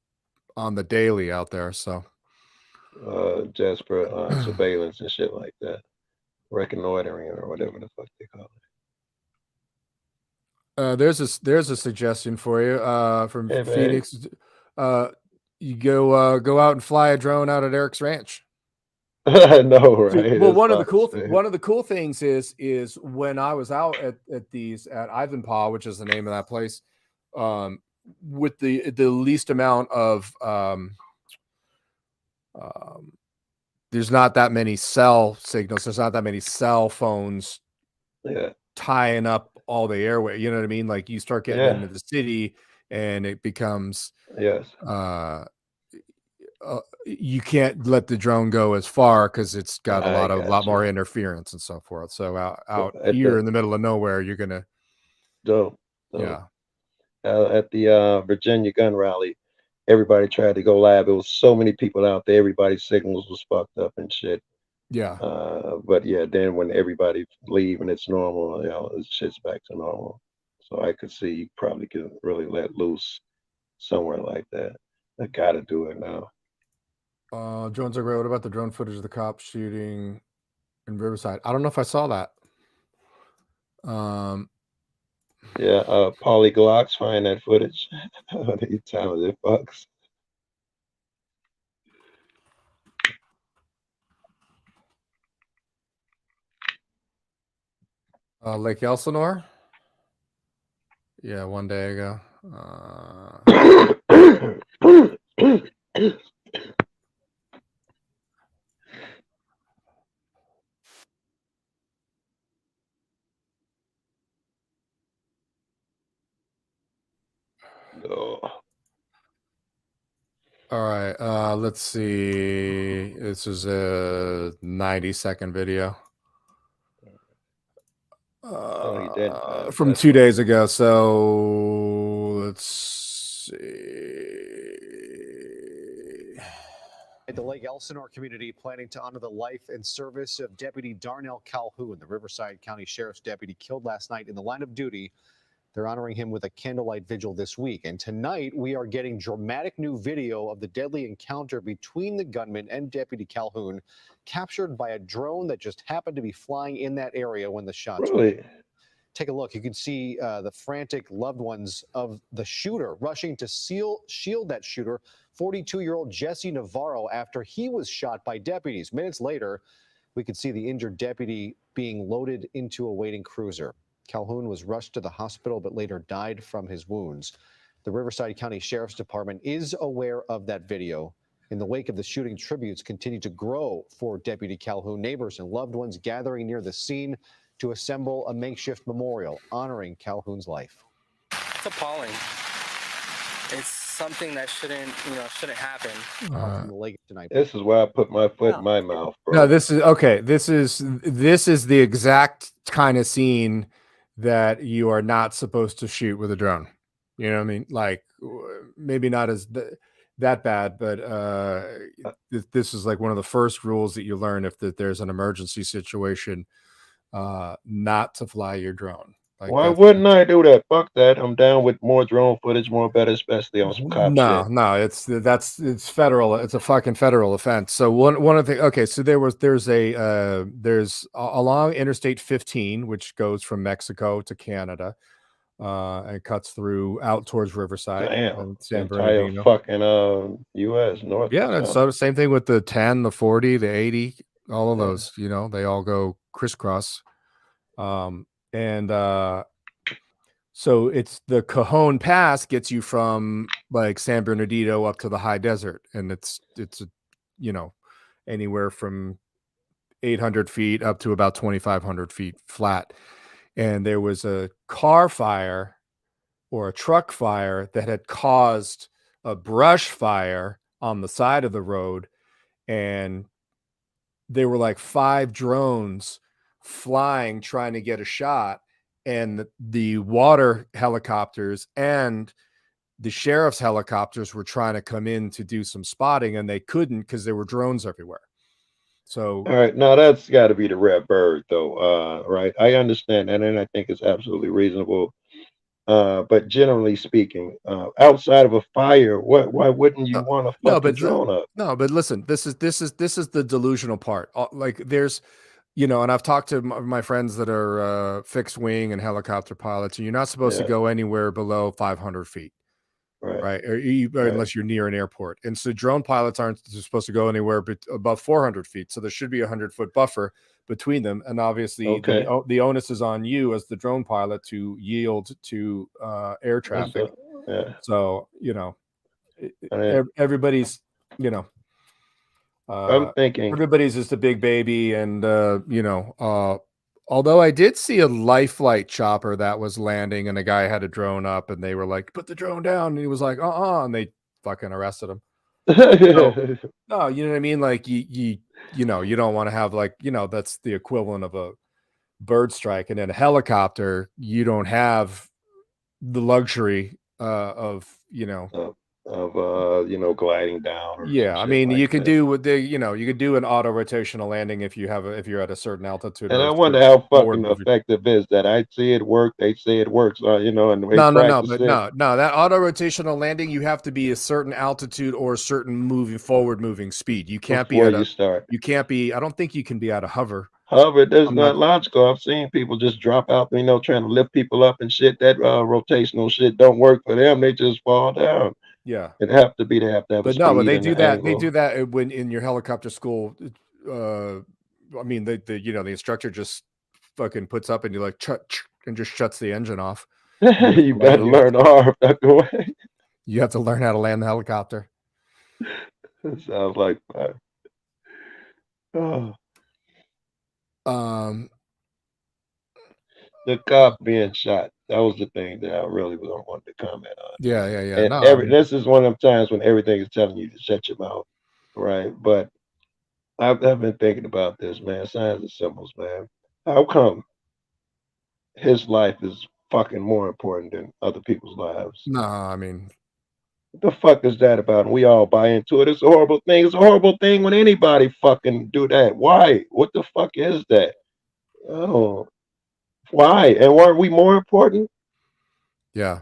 on the daily out there. So just for surveillance and shit like that. Reconnoitering or whatever the fuck they call it. There's a suggestion for you from Hey, man. Phoenix. You go out and fly a drone out at Eric's Ranch. I know, right? Dude, well, That's one of the cool things is when I was out at Ivanpah, which is the name of that place, with the least amount of there's not that many cell signals. There's not that many cell phones tying up all the airway. You know what I mean? Like you start getting into the city and it becomes you can't let the drone go as far because it's got a lot more interference and so forth. So out here in the middle of nowhere, you're gonna at the Virginia gun rally, everybody tried to go live. There was so many people out there. Everybody's signals was fucked up and shit. Yeah. But yeah, then when everybody leave and it's normal, you know, shit's back to normal. So I could see you probably could really let loose somewhere like that. I gotta do it now. Drones are great. What about the drone footage of the cops shooting in Riverside? I don't know if I saw that. Yeah, Polyglocks, find that footage. You talented fucks. Lake Elsinore. Yeah, one day ago. No. All right, let's see. This is a 90-second video. From 2 days ago. So let's see. At the Lake Elsinore community planning to honor the life and service of Deputy Darnell Calhoun, the Riverside County Sheriff's deputy killed last night in the line of duty. They're honoring him with a candlelight vigil this week. And tonight we are getting dramatic new video of the deadly encounter between the gunman and Deputy Calhoun, captured by a drone that just happened to be flying in that area when the shots were. Take a look. You can see the frantic loved ones of the shooter rushing to shield that shooter, 42-year-old Jesse Navarro, after he was shot by deputies. Minutes later, we could see the injured deputy being loaded into a waiting cruiser. Calhoun was rushed to the hospital but later died from his wounds. The Riverside County Sheriff's Department is aware of that video. In the wake of the shooting, tributes continue to grow for Deputy Calhoun. Neighbors and loved ones gathering near the scene to assemble a makeshift memorial honoring Calhoun's life. It's appalling. It's something that shouldn't happen. This is where I put my foot in my mouth, bro. No, this is okay. This is the exact kind of scene that you are not supposed to shoot with a drone. You know what I mean? Like maybe not as that bad, but this is like one of the first rules that you learn if there's an emergency situation, not to fly your drone. Like why wouldn't I do that? Fuck that. I'm down with more drone footage, more better, especially on some cop shit. No, it's federal. It's a fucking federal offense. So one of the so there's along Interstate 15, which goes from Mexico to Canada, and cuts through out towards Riverside and San Bernardino. Fucking U.S. North. Yeah, and so same thing with the 10, the 40, the 80, all of those. You know, they all go crisscross. So it's the Cajon Pass gets you from like San Bernardino up to the high desert, and it's anywhere from 800 feet up to about 2,500 feet flat. And there was a car fire or a truck fire that had caused a brush fire on the side of the road, and there were like 5 drones flying trying to get a shot, and the water helicopters and the sheriff's helicopters were trying to come in to do some spotting, and they couldn't because there were drones everywhere. So All right, now that's got to be the red bird, though. Right? I understand that, and I think it's absolutely reasonable. But generally speaking, outside of a fire, why wouldn't you want to fuck the drone up? no, but listen, this is the delusional part. Like there's, and I've talked to my friends that are fixed wing and helicopter pilots, and you're not supposed to Yeah. go anywhere below 500 feet. Right. Or unless you're near an airport. And so drone pilots aren't supposed to go anywhere above 400 feet. So there should be a 100-foot buffer between them. And obviously Okay. the onus is on you as the drone pilot to yield to air traffic. Yeah. So, And everybody's, I'm thinking everybody's just a big baby. And, although I did see a life flight chopper that was landing and a guy had a drone up and they were like, put the drone down. And he was like, and they fucking arrested him. So, no, you know what I mean? Like you don't want to have that's the equivalent of a bird strike. And then a helicopter, you don't have the luxury of gliding down. Or I mean, you could do with you could do an auto rotational landing if you're at a certain altitude. And or I wonder how fucking effective is that. I see it work. They say it works. And they no, practice but it. no, that auto rotational landing, you have to be a certain altitude or a certain forward moving speed. You can't Before be you start. You can't be. I don't think you can be out of hover. However, that's not logical. I've seen people just drop out, trying to lift people up and shit. That rotational shit don't work for them. They just fall down. Yeah, it have to be. They have to have. But a no, but speed they and do an that. angle. They do that when in your helicopter school. I mean, the instructor just fucking puts up and you like and just shuts the engine off. You better learn the hard fucking way. You have to learn how to land the helicopter. It sounds like fun. Oh. The cop being shot. That was the thing that I really wanted to comment on. Yeah. And this is one of them times when everything is telling you to shut your mouth, right? But I've been thinking about this, man. Signs and symbols, man. How come his life is fucking more important than other people's lives? No, I mean, what the fuck is that about? And we all buy into it. It's a horrible thing. It's a horrible thing when anybody fucking do that. Why? What the fuck is that? Oh, why? And weren't we more important? Yeah.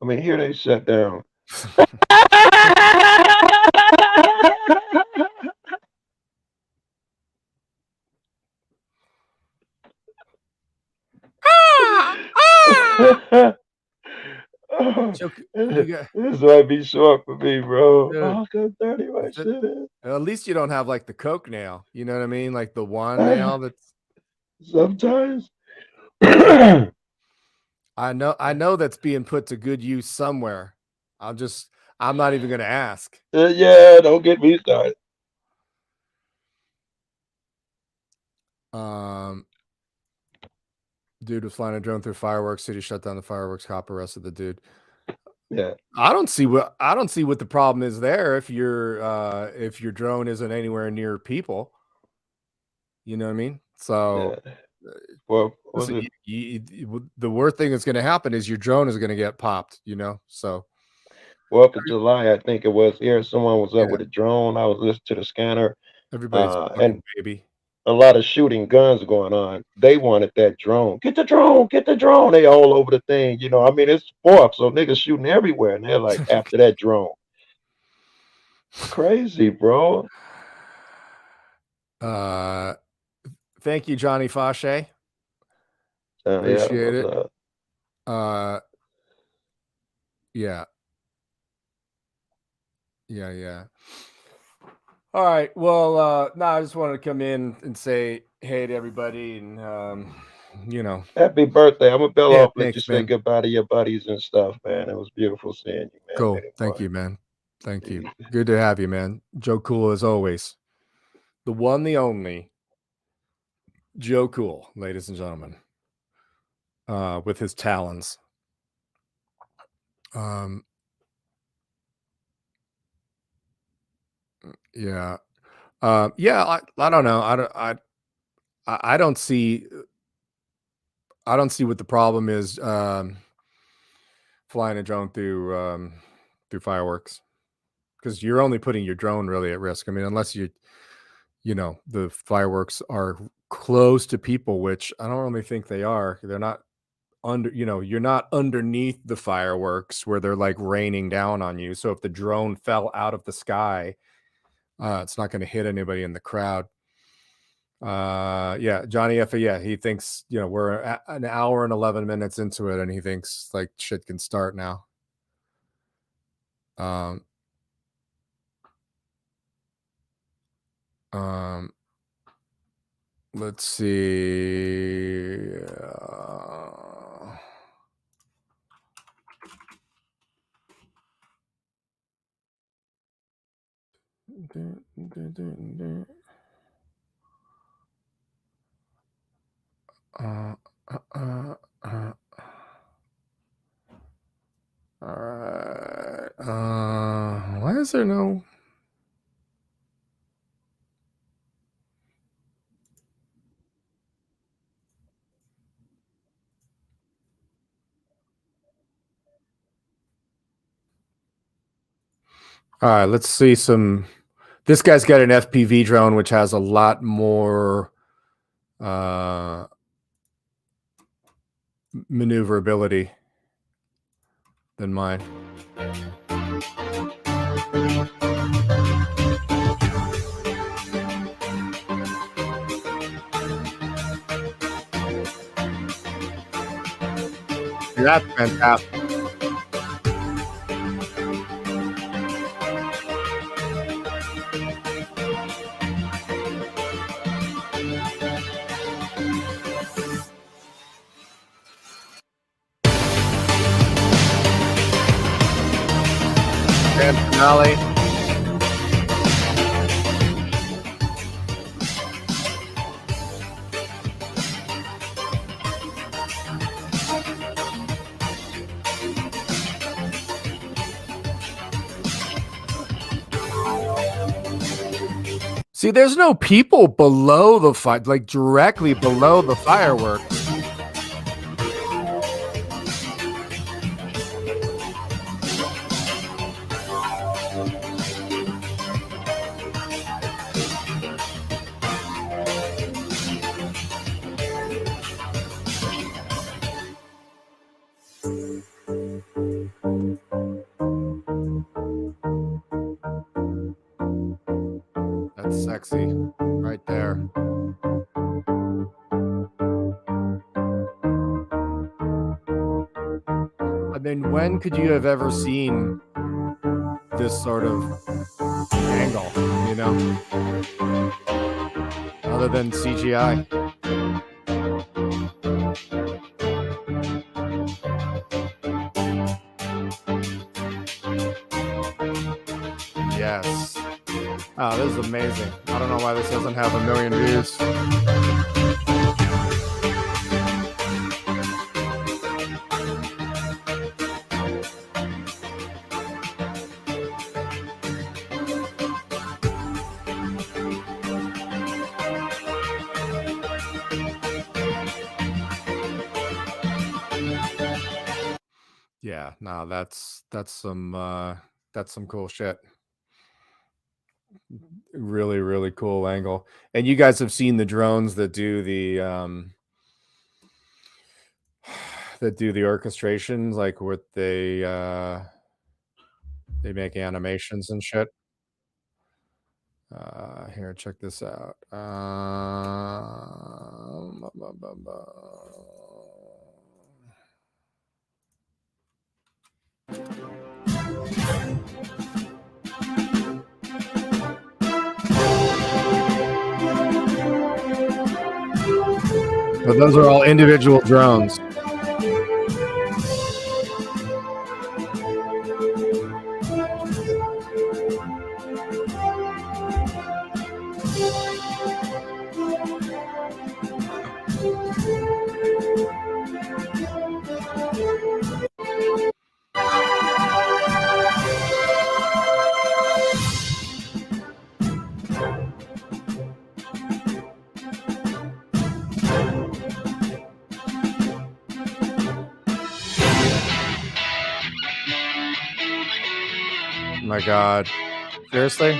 I mean, here they shut down. This might be short for me, bro. Oh, good 30 right shit. At least you don't have like the Coke nail. You know what I mean? Like the one nail that's sometimes. I know that's being put to good use somewhere. I'm not even gonna ask. Yeah, don't get me started. Dude was flying a drone through fireworks. City shut down the fireworks. Cop arrested the dude. Yeah. I don't see what the problem is there if your drone isn't anywhere near people. You know what I mean? So, well, listen, the worst thing that's going to happen is your drone is going to get popped. So. 4th of July, I think it was here. Someone was up with a drone. I was listening to the scanner. Everybody's a fucking baby. A lot of shooting guns going on. They wanted that drone. Get the drone. Get the drone. They all over the thing. I mean, it's 4th, so niggas shooting everywhere. And they're like, after that drone. Crazy, bro. Thank you, Johnny Fauché. Appreciate it. Yeah. All right. Well, I just wanted to come in and say hey to everybody, and happy birthday. I'm gonna bell off. Let you say man. goodbye to your buddies and stuff, man. It was beautiful seeing you, man. Cool. Thank you, man. Thank you. Good to have you, man. Joe Cool as always. The one, the only Joe Cool, ladies and gentlemen. With his talons. Yeah. Yeah, I don't know. I don't see what the problem is flying a drone through fireworks, because you're only putting your drone really at risk. I mean, unless the fireworks are close to people, which I don't really think they are. They're not you're not underneath the fireworks where they're like raining down on you. So if the drone fell out of the sky, it's not going to hit anybody in the crowd. Yeah, Johnny F. Yeah, he thinks, we're an hour and 11 minutes into it, and he thinks like shit can start now. Let's see. All right. Why is there no? All right, let's see some. This guy's got an FPV drone, which has a lot more maneuverability than mine. That's fantastic. Grand finale. See, there's no people below the fire, like directly below the fireworks. That's sexy right there. I mean, when could you have ever seen this sort of angle, other than CGI? Yes. Oh, this is amazing. I don't know why this doesn't have 1 million views. Yeah, no, that's some cool shit. Really, really cool angle. And you guys have seen the drones that do the orchestrations, like what they make animations and shit. Here, check this out. But those are all individual drones. my God. Seriously?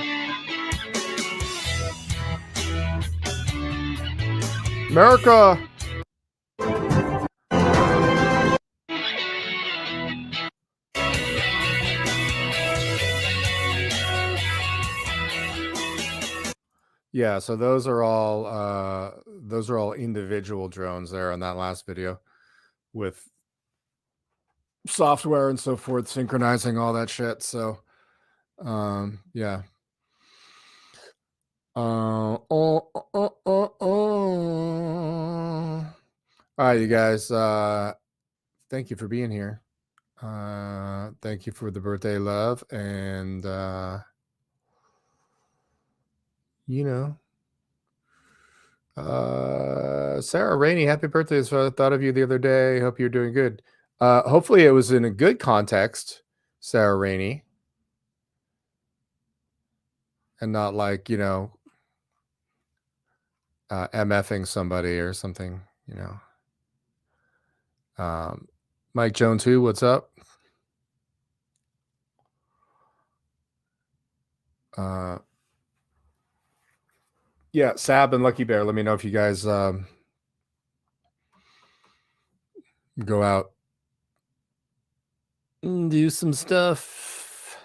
America! Yeah, so those are all individual drones there on that last video with software and so forth synchronizing all that shit. So yeah. All right, you guys, thank you for being here. Thank you for the birthday love, and you know, Sarah Rainey, happy birthday. So I thought of you the other day. Hope you're doing good. Hopefully it was in a good context, Sarah Rainey, and not like, you know, MFing somebody or something, you know. Mike Jones, who? What's up? Yeah, Sab and Lucky Bear. Let me know if you guys go out and do some stuff.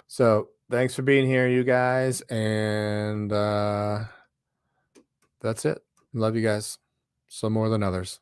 So thanks for being here, you guys, and that's it. Love you guys. Some more than others.